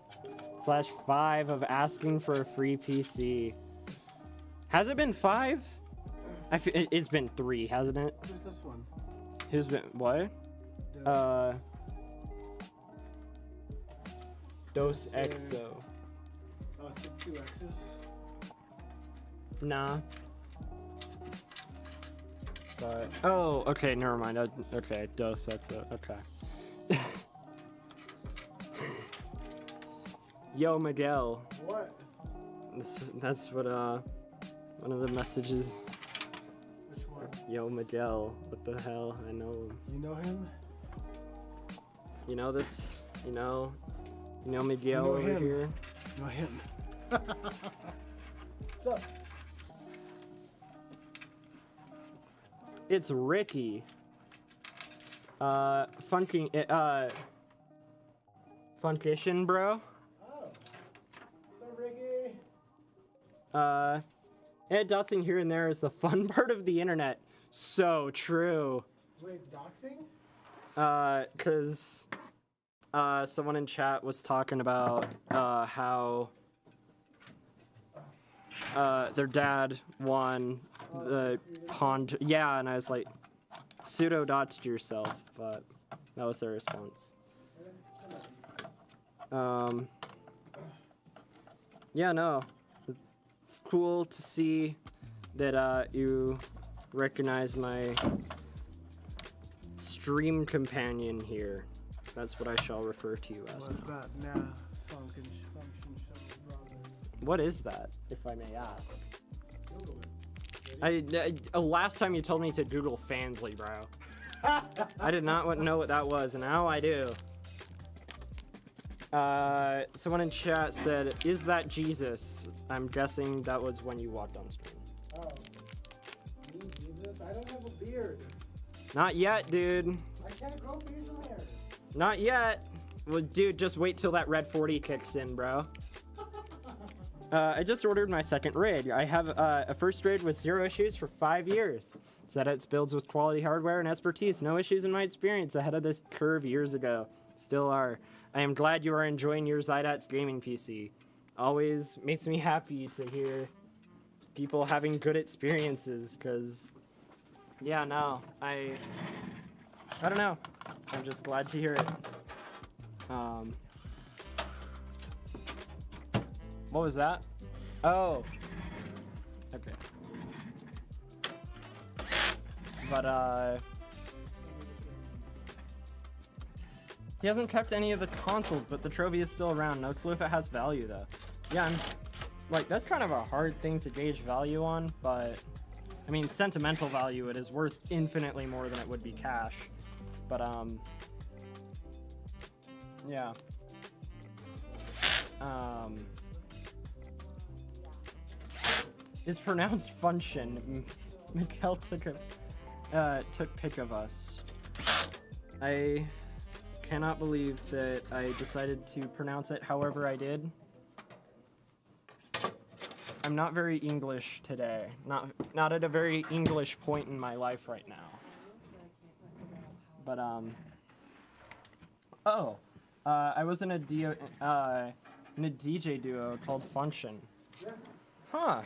S1: /5 of asking for a free PC. Has it been 5? It's been 3, hasn't it?
S3: Who's this one?
S1: Who's been what? Dos Exo.
S3: Oh, it's the 2 X's.
S1: Nah. But oh, okay, never mind. Okay, Dos, that's it. Okay. Yo, Miguel.
S3: What?
S1: That's what one of the messages.
S3: Which one?
S1: Yo, Miguel. What the hell? I know him.
S3: You know him?
S1: You know this? You know Miguel
S3: You know
S1: over
S3: him.
S1: here?
S3: You know him. What's up?
S1: It's Ricky. Funkition, bro.
S3: Oh. What's up, Ricky?
S1: Doxing here and there is the fun part of the internet. So true.
S3: Wait, doxing?
S1: Cause someone in chat was talking about how their dad won the pawn. Yeah, and I was like, pseudo doxed yourself, but that was their response. Yeah, no, it's cool to see that you recognize my stream companion here. That's what I shall refer to you as
S3: What
S1: now.
S3: about now? Function show, brother.
S1: What is that, if I may ask?
S3: Google it.
S1: Last time you told me to Google Fansly, bro. I did not know what that was, and now I do. Someone in chat said, "Is that Jesus?" I'm guessing that was when you walked on stream.
S3: Oh. Me, Jesus? I don't have a beard.
S1: Not yet, dude.
S3: I can't grow facial hair.
S1: Not yet. Well, dude, just wait till that Red 40 kicks in, bro. I just ordered my second raid. I have a first raid with 0 issues for 5 years. ZX builds with quality hardware and expertise. No issues in my experience. Ahead of this curve years ago. Still are. I am glad you are enjoying your Zydat's gaming PC. always makes me happy to hear people having good experiences, because yeah, no, I don't know, I'm just glad to hear it. What was that? Oh, okay. But he hasn't kept any of the consoles, but the trophy is still around. No clue if it has value though. Yeah, like that's kind of a hard thing to gauge value on, but I mean, sentimental value, it is worth infinitely more than it would be cash. But yeah. It's pronounced function. Mikkel took pic of us. I cannot believe that I decided to pronounce it however I did. I'm not very English today. Not at a very English point in my life right now. But I was in a DJ duo called Function. Huh.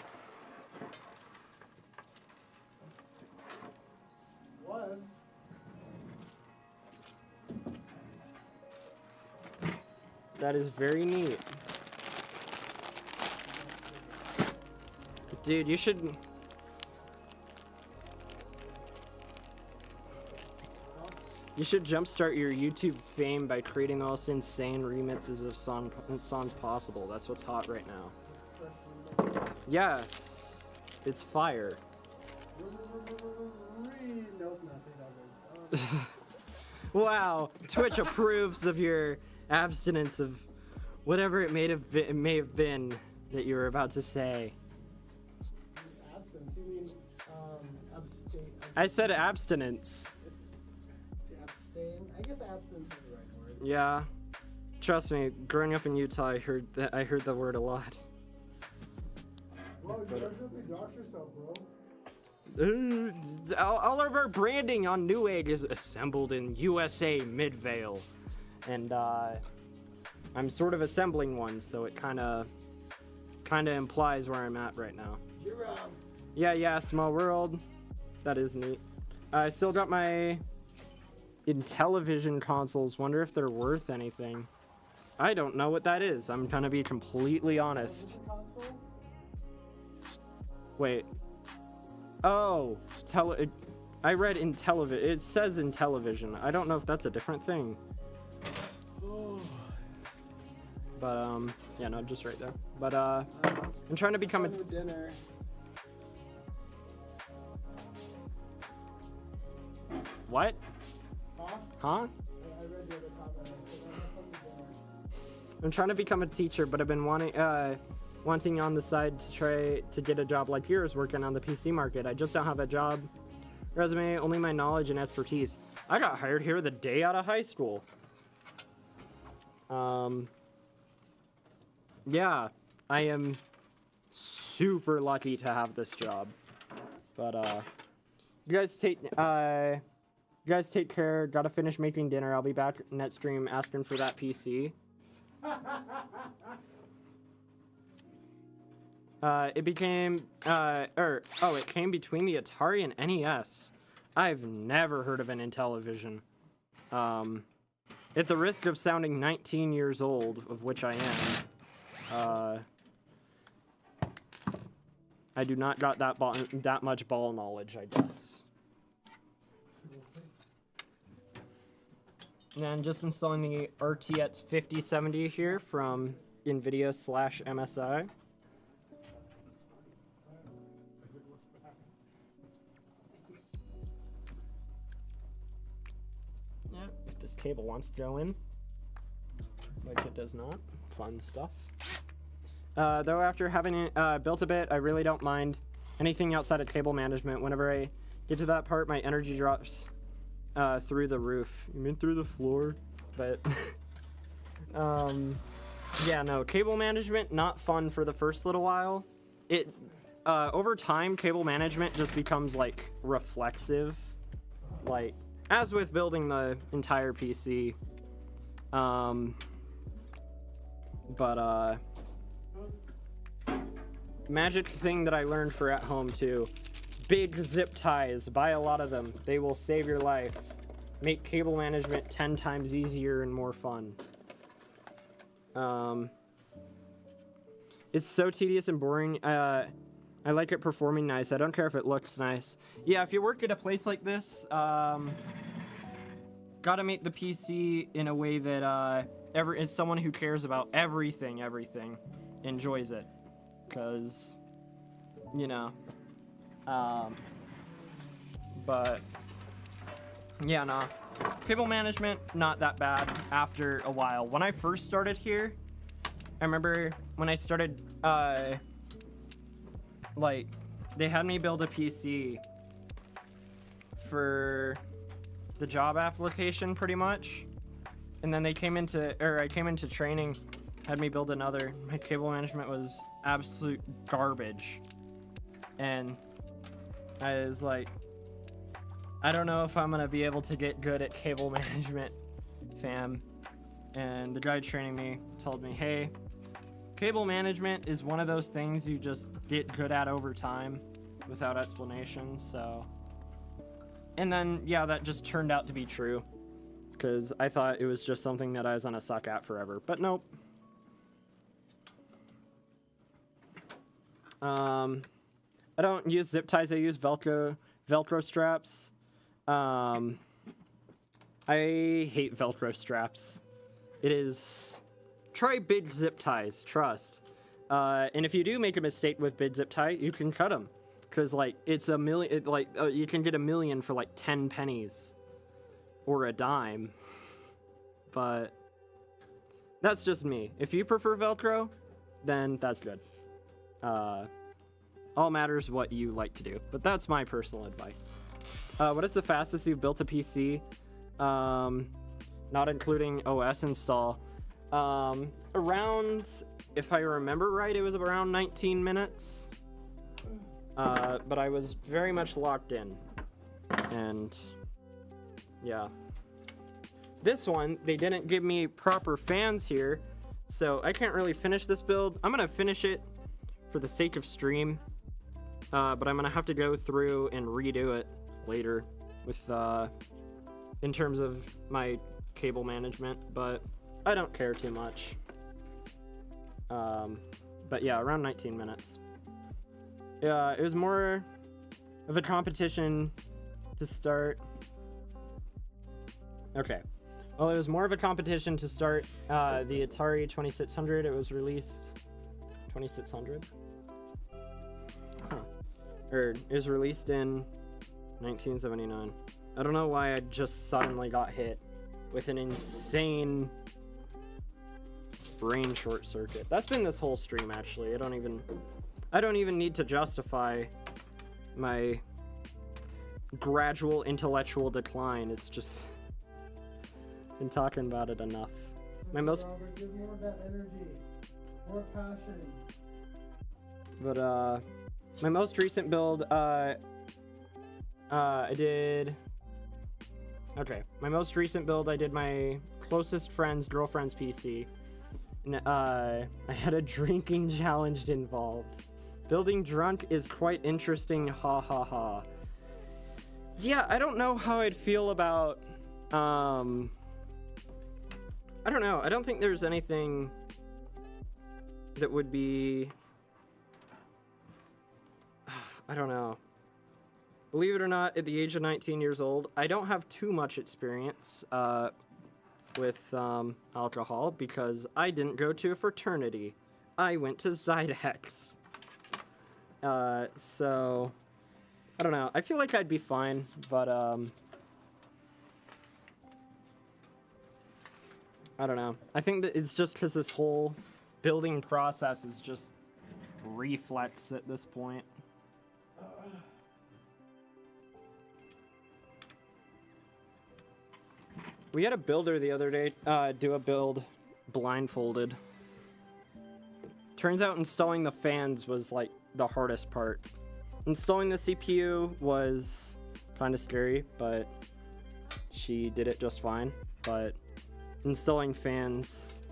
S3: Was.
S1: That is very neat. Dude, you should... You should jumpstart your YouTube fame by creating the most insane remixes of songs possible. That's what's hot right now. Yes! It's fire.
S3: Nope, not saying that word.
S1: Wow, Twitch approves of your abstinence of whatever it may have been that you were about to say.
S3: Absence? You mean abstain?
S1: I said abstinence.
S3: To abstain? I guess abstinence is the right word.
S1: Yeah, trust me. Growing up in Utah, I heard the word a lot.
S3: Bro, you definitely dox yourself, bro.
S1: All of our branding on New Age is assembled in USA Midvale, and I'm sort of assembling one, so it kind of implies where I'm at right now.
S3: Jerome.
S1: Yeah, small world. That is neat. I still got my Intellivision consoles. Wonder if they're worth anything. I don't know what that is. I'm gonna be completely honest.
S3: Console?
S1: Wait. Oh, I read Intellivision. It says Intellivision. I don't know if that's a different thing. But yeah, no, just right there. But I'm trying to become a
S3: dinner.
S1: What?
S3: Huh?
S1: Huh?
S3: I read the other comment. I said, "I'm to dinner."
S1: I'm trying to become a teacher, but I've been wanting on the side to try to get a job like yours, working on the PC market. I just don't have a job resume, only my knowledge and expertise. I got hired here the day out of high school. Yeah, I am super lucky to have this job. But you guys take care. Gotta finish making dinner. I'll be back next stream asking for that PC. It came between the Atari and NES. I've never heard of an Intellivision. At the risk of sounding 19 years old, of which I am, I do not got that much ball knowledge, I guess. And then just installing the RTX 5070 here from NVIDIA/MSI. Yeah, if this cable wants to go in, which it does not. Fun stuff. Though after having built a bit, I really don't mind anything outside of cable management. Whenever I get to that part, my energy drops through the roof. You mean through the floor? But yeah, no, cable management, not fun for the first little while. It over time, cable management just becomes like reflexive, like as with building the entire PC. But magic thing that I learned for at home too. Big zip ties. Buy a lot of them. They will save your life. Make cable management 10 times easier and more fun. It's so tedious and boring. I like it performing nice. I don't care if it looks nice. Yeah, if you work at a place like this, gotta make the PC in a way that it's someone who cares about everything enjoys it. Because, you know, but yeah, nah. Cable management, not that bad after a while. When I first started here, I remember when I started, like, they had me build a PC for the job application pretty much. And then I came into training, had me build another. My cable management was absolute garbage. And I was like, I don't know if I'm gonna be able to get good at cable management, fam. And the guy training me told me, hey, cable management is one of those things you just get good at over time without explanation, so. And then, yeah, that just turned out to be true. Because I thought it was just something that I was gonna suck at forever, but nope. I don't use zip ties, I use Velcro straps. I hate Velcro straps. Try big zip ties, trust. And if you do make a mistake with big zip tie, you can cut them. Because, like, it's a million, you can get $1 million for, like, 10 pennies. Or a dime. But that's just me. If you prefer Velcro, then that's good. All matters what you like to do. But that's my personal advice. What is the fastest you've built a PC? Not including OS install. Around, if I remember right, it was around 19 minutes. But I was very much locked in. And yeah. This one, they didn't give me proper fans here, so I can't really finish this build. I'm gonna finish it for the sake of stream, but I'm gonna have to go through and redo it later with, in terms of my cable management, but I don't care too much. But yeah, around 19 minutes. Yeah, it was more of a competition to start. Okay. Well, it was more of a competition to start the Atari 2600. It was released 2600. Huh. Or it was released in 1979. I don't know why I just suddenly got hit with an insane brain short circuit. That's been this whole stream actually. I don't even need to justify my gradual intellectual decline. It's just been talking about it enough.
S3: Robert, give more of that energy, more passion.
S1: But my most recent build, I did. Okay, my most recent build, I did my closest friend's girlfriend's PC, and I had a drinking challenge involved. Building drunk is quite interesting. Ha ha ha. Yeah, I don't know how I'd feel about. I don't know. I don't think there's anything that would be... I don't know. Believe it or not, at the age of 19 years old, I don't have too much experience with alcohol because I didn't go to a fraternity. I went to Zydex. So, I don't know. I feel like I'd be fine, but I don't know. I think that it's just because this whole building process is just reflex at this point. We had a builder the other day do a build blindfolded. Turns out installing the fans was like the hardest part. Installing the CPU was kind of scary, but she did it just fine. But installing fans,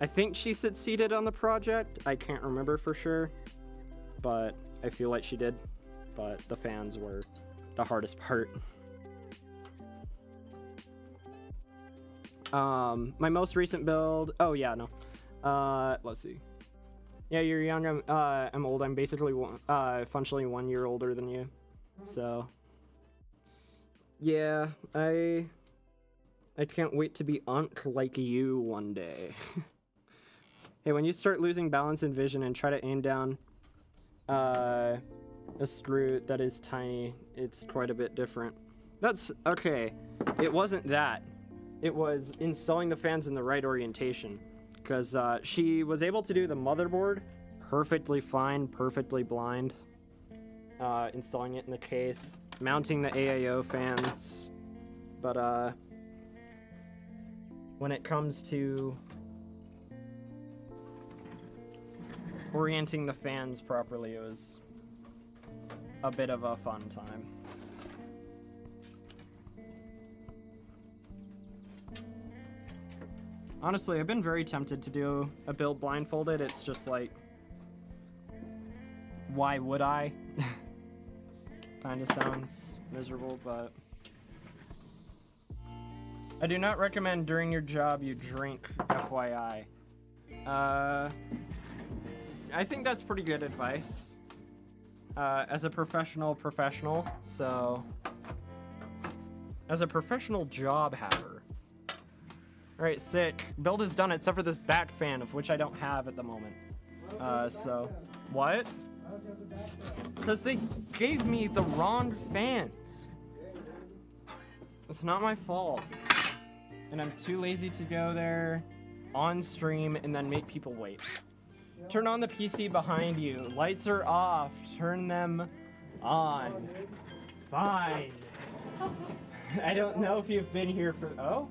S1: I think she succeeded on the project. I can't remember for sure. but I feel like she did. But the fans were the hardest part. My most recent build. Oh yeah, no. Let's see. Yeah, you're young. I'm old. I'm basically functionally 1 year older than you. So. Yeah, I can't wait to be Unk like you one day. Hey, when you start losing balance and vision and try to aim down a screw that is tiny, it's quite a bit different. That's okay. It wasn't that. It was installing the fans in the right orientation, because she was able to do the motherboard perfectly fine, perfectly blind. Installing it in the case, mounting the AIO fans, but when it comes to orienting the fans properly, it was a bit of a fun time. Honestly, I've been very tempted to do a build blindfolded. It's just like, why would I? Kind of sounds miserable, but I do not recommend during your job you drink, FYI. I think that's pretty good advice. As a professional, so as a professional job haver. Alright, sick. Build is done except for this back fan, of which I don't have at the moment. So, what? Because they gave me the wrong fans. It's not my fault. And I'm too lazy to go there on stream and then make people wait. Turn on the PC behind you. Lights are off. Turn them on. Fine. I don't know if you've been here for... Oh?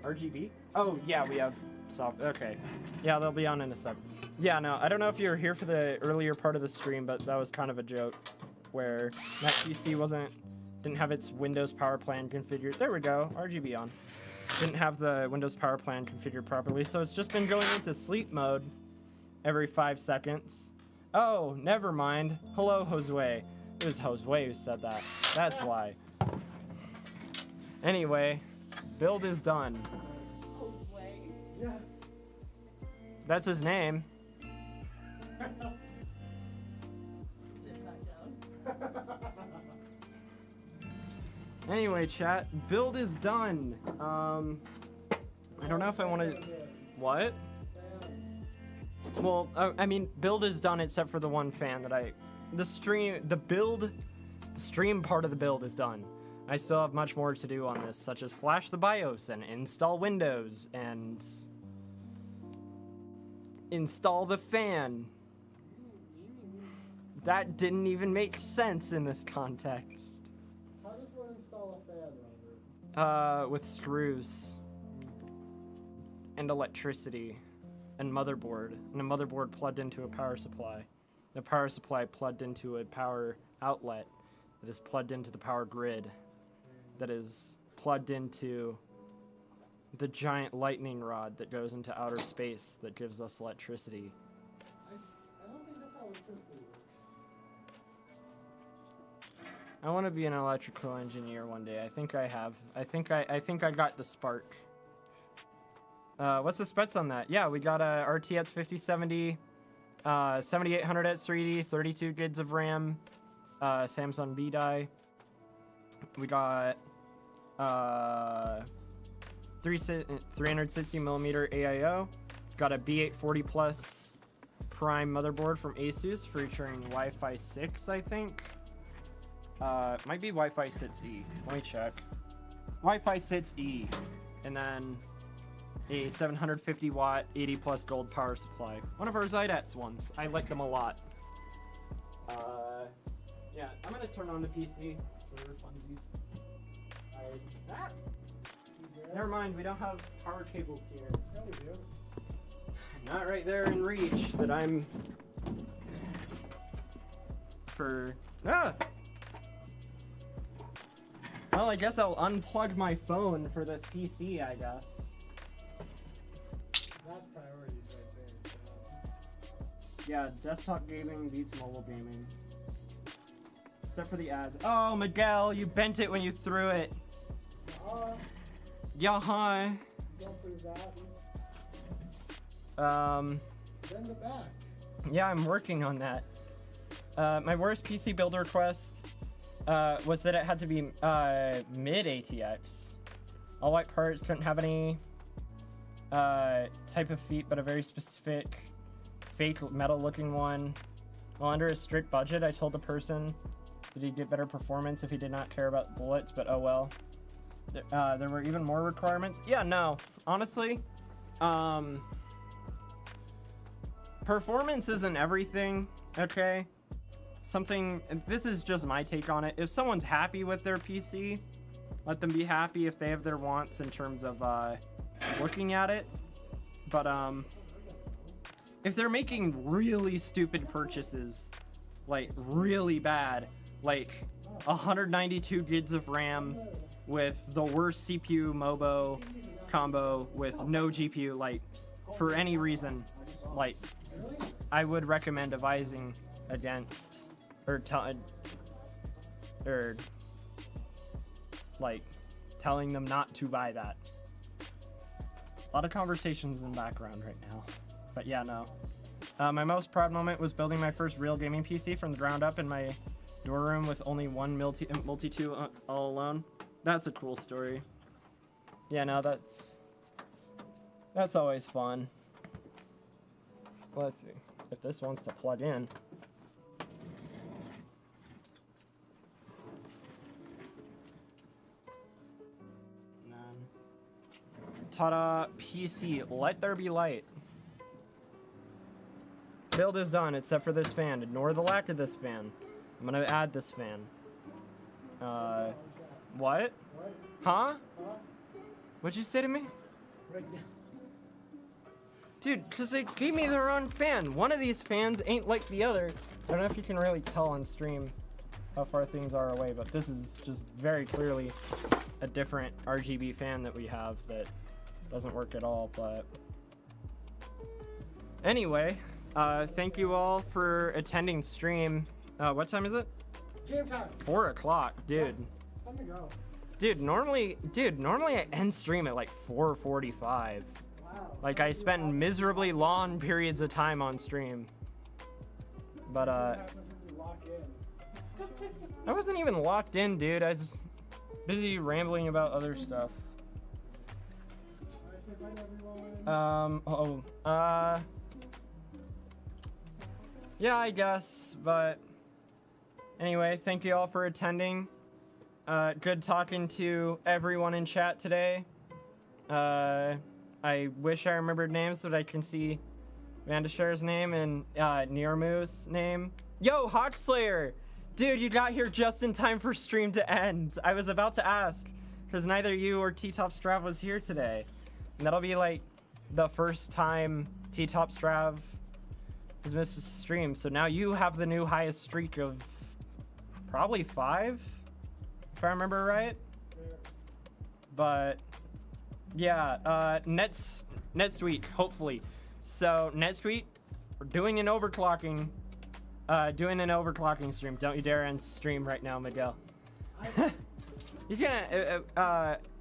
S1: RGB? Oh, yeah, we have soft... Okay. Yeah, they'll be on in a sec. Yeah, no, I don't know if you were here for the earlier part of the stream, but that was kind of a joke. Where that PC didn't have its Windows power plan configured. There we go. RGB on. Didn't have the Windows power plan configured properly, so it's just been going into sleep mode every 5 seconds. Oh, never mind. Hello, Josue. It was Josue who said that. That's why. Anyway, build is done.
S3: Josue? Yeah.
S1: That's his name. Anyway, chat, build is done. I don't know if I want to... What? Well, I mean, build is done except for the one fan that the stream part of the build is done. I still have much more to do on this, such as flash the BIOS and install Windows and install the fan. That didn't even make sense in this context.
S3: How does one install a fan, Robert?
S1: With screws and electricity and motherboard, and a motherboard plugged into a power supply. The power supply plugged into a power outlet that is plugged into the power grid that is plugged into the giant lightning rod that goes into outer space that gives us electricity.
S3: I don't think that's how electricity works.
S1: I want to be an electrical engineer one day. I think I have. I think I got the spark. What's the specs on that? Yeah, we got a RTX 5070, 7800X 3D, 32 gigs of RAM, Samsung B die. We got 360 millimeter AIO. Got a B840 Plus Prime motherboard from Asus featuring Wi-Fi 6, I think. Might be Wi-Fi 6E. Let me check. Wi-Fi 6E, and then a 750 watt 80 plus gold power supply. One of our Zydax ones. I like them a lot. Yeah, I'm gonna turn on the PC for funsies. Never mind, we don't have power cables here.
S3: Yeah, we do.
S1: Not right there in reach that I'm for... Ah! Well, I guess I'll unplug my phone for this PC, I guess.
S3: That's priorities right there.
S1: Yeah, desktop gaming beats mobile gaming. Except for the ads. Oh, Miguel, you bent it when you threw it. Yeah, hi.
S3: Go for that. Bend the back.
S1: Yeah, I'm working on that. My worst PC build request was that it had to be mid ATX. All white parts, couldn't have any type of feet, but a very specific fake metal looking one. While under a strict budget, I told the person that he'd get better performance if he did not care about bullets, but oh well. There were even more requirements. Yeah, no, honestly, performance isn't everything, okay? This is just my take on it. If someone's happy with their PC, let them be happy if they have their wants in terms of looking at it. But if they're making really stupid purchases, like really bad, like 192 gigs of RAM with the worst CPU MOBO combo with no GPU, like for any reason, like I would recommend advising against or like telling them not to buy that. A lot of conversations in the background right now, but yeah, no. My most proud moment was building my first real gaming PC from the ground up in my dorm room with only one multi-tool all alone. That's a cool story. Yeah, no, that's always fun. Let's see if this wants to plug in. Ta-da! PC, let there be light. Build is done, except for this fan. Ignore the lack of this fan. I'm gonna add this fan. What? Huh? What'd you say to me? Dude, because they gave me the wrong fan. One of these fans ain't like the other. I don't know if you can really tell on stream how far things are away, but this is just very clearly a different RGB fan that we have that doesn't work at all, but anyway, thank you all for attending stream. What time is it?
S3: Game time.
S1: 4 o'clock, dude.
S3: Time to go.
S1: Dude, normally I end stream at like 4:45.
S3: Wow.
S1: Like I spend miserably long periods of time on stream. But
S3: What happens if you lock in?
S1: I wasn't even locked in, dude. I was busy rambling about other stuff.
S3: Alright, say bye to everyone.
S1: Yeah, I guess, but anyway, thank you all for attending. Good talking to everyone in chat today. I wish I remembered names so that I can see Vandashar's name and Nirmu's name. Yo, Hawkslayer! Dude, you got here just in time for stream to end. I was about to ask, because neither you or T-Top Strav was here today. And that'll be like the first time T-Top Strav has missed a stream. So now you have the new highest streak of probably 5, if I remember right. But yeah, next week, hopefully. So next week, we're doing an overclocking stream. Don't you dare end stream right now, Miguel. You can,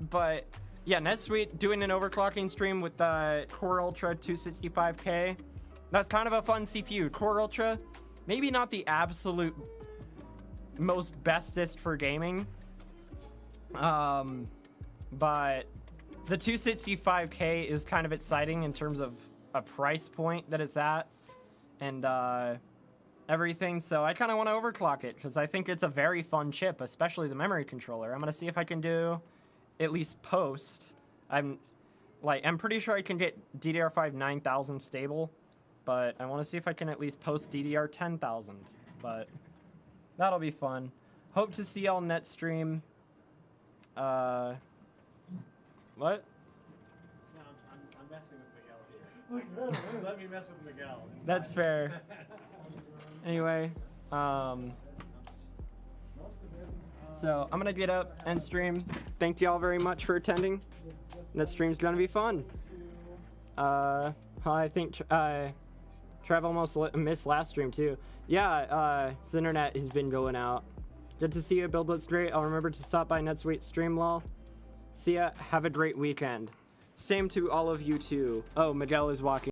S1: but yeah, next week doing an overclocking stream with the Core Ultra 265K. That's kind of a fun CPU. Core Ultra, maybe not the absolute most bestest for gaming, but the 265K is kind of exciting in terms of a price point that it's at and everything. So I kind of want to overclock it because I think it's a very fun chip, especially the memory controller. I'm gonna see if I can do at least post. I'm pretty sure I can get DDR5 9000 stable, but I want to see if I can at least post DDR 10000. But that'll be fun. Hope to see y'all net stream. What?
S4: No, I'm messing with Miguel here. Let me mess with Miguel.
S1: That's fair. Anyway, so I'm gonna get up and stream. Thank y'all very much for attending. That stream's gonna be fun. I think Trev almost missed last stream too. Yeah, his internet has been going out. Good to see you. Build looks great. I'll remember to stop by NetSuite stream lol. See ya. Have a great weekend. Same to all of you too. Oh, Miguel is walking.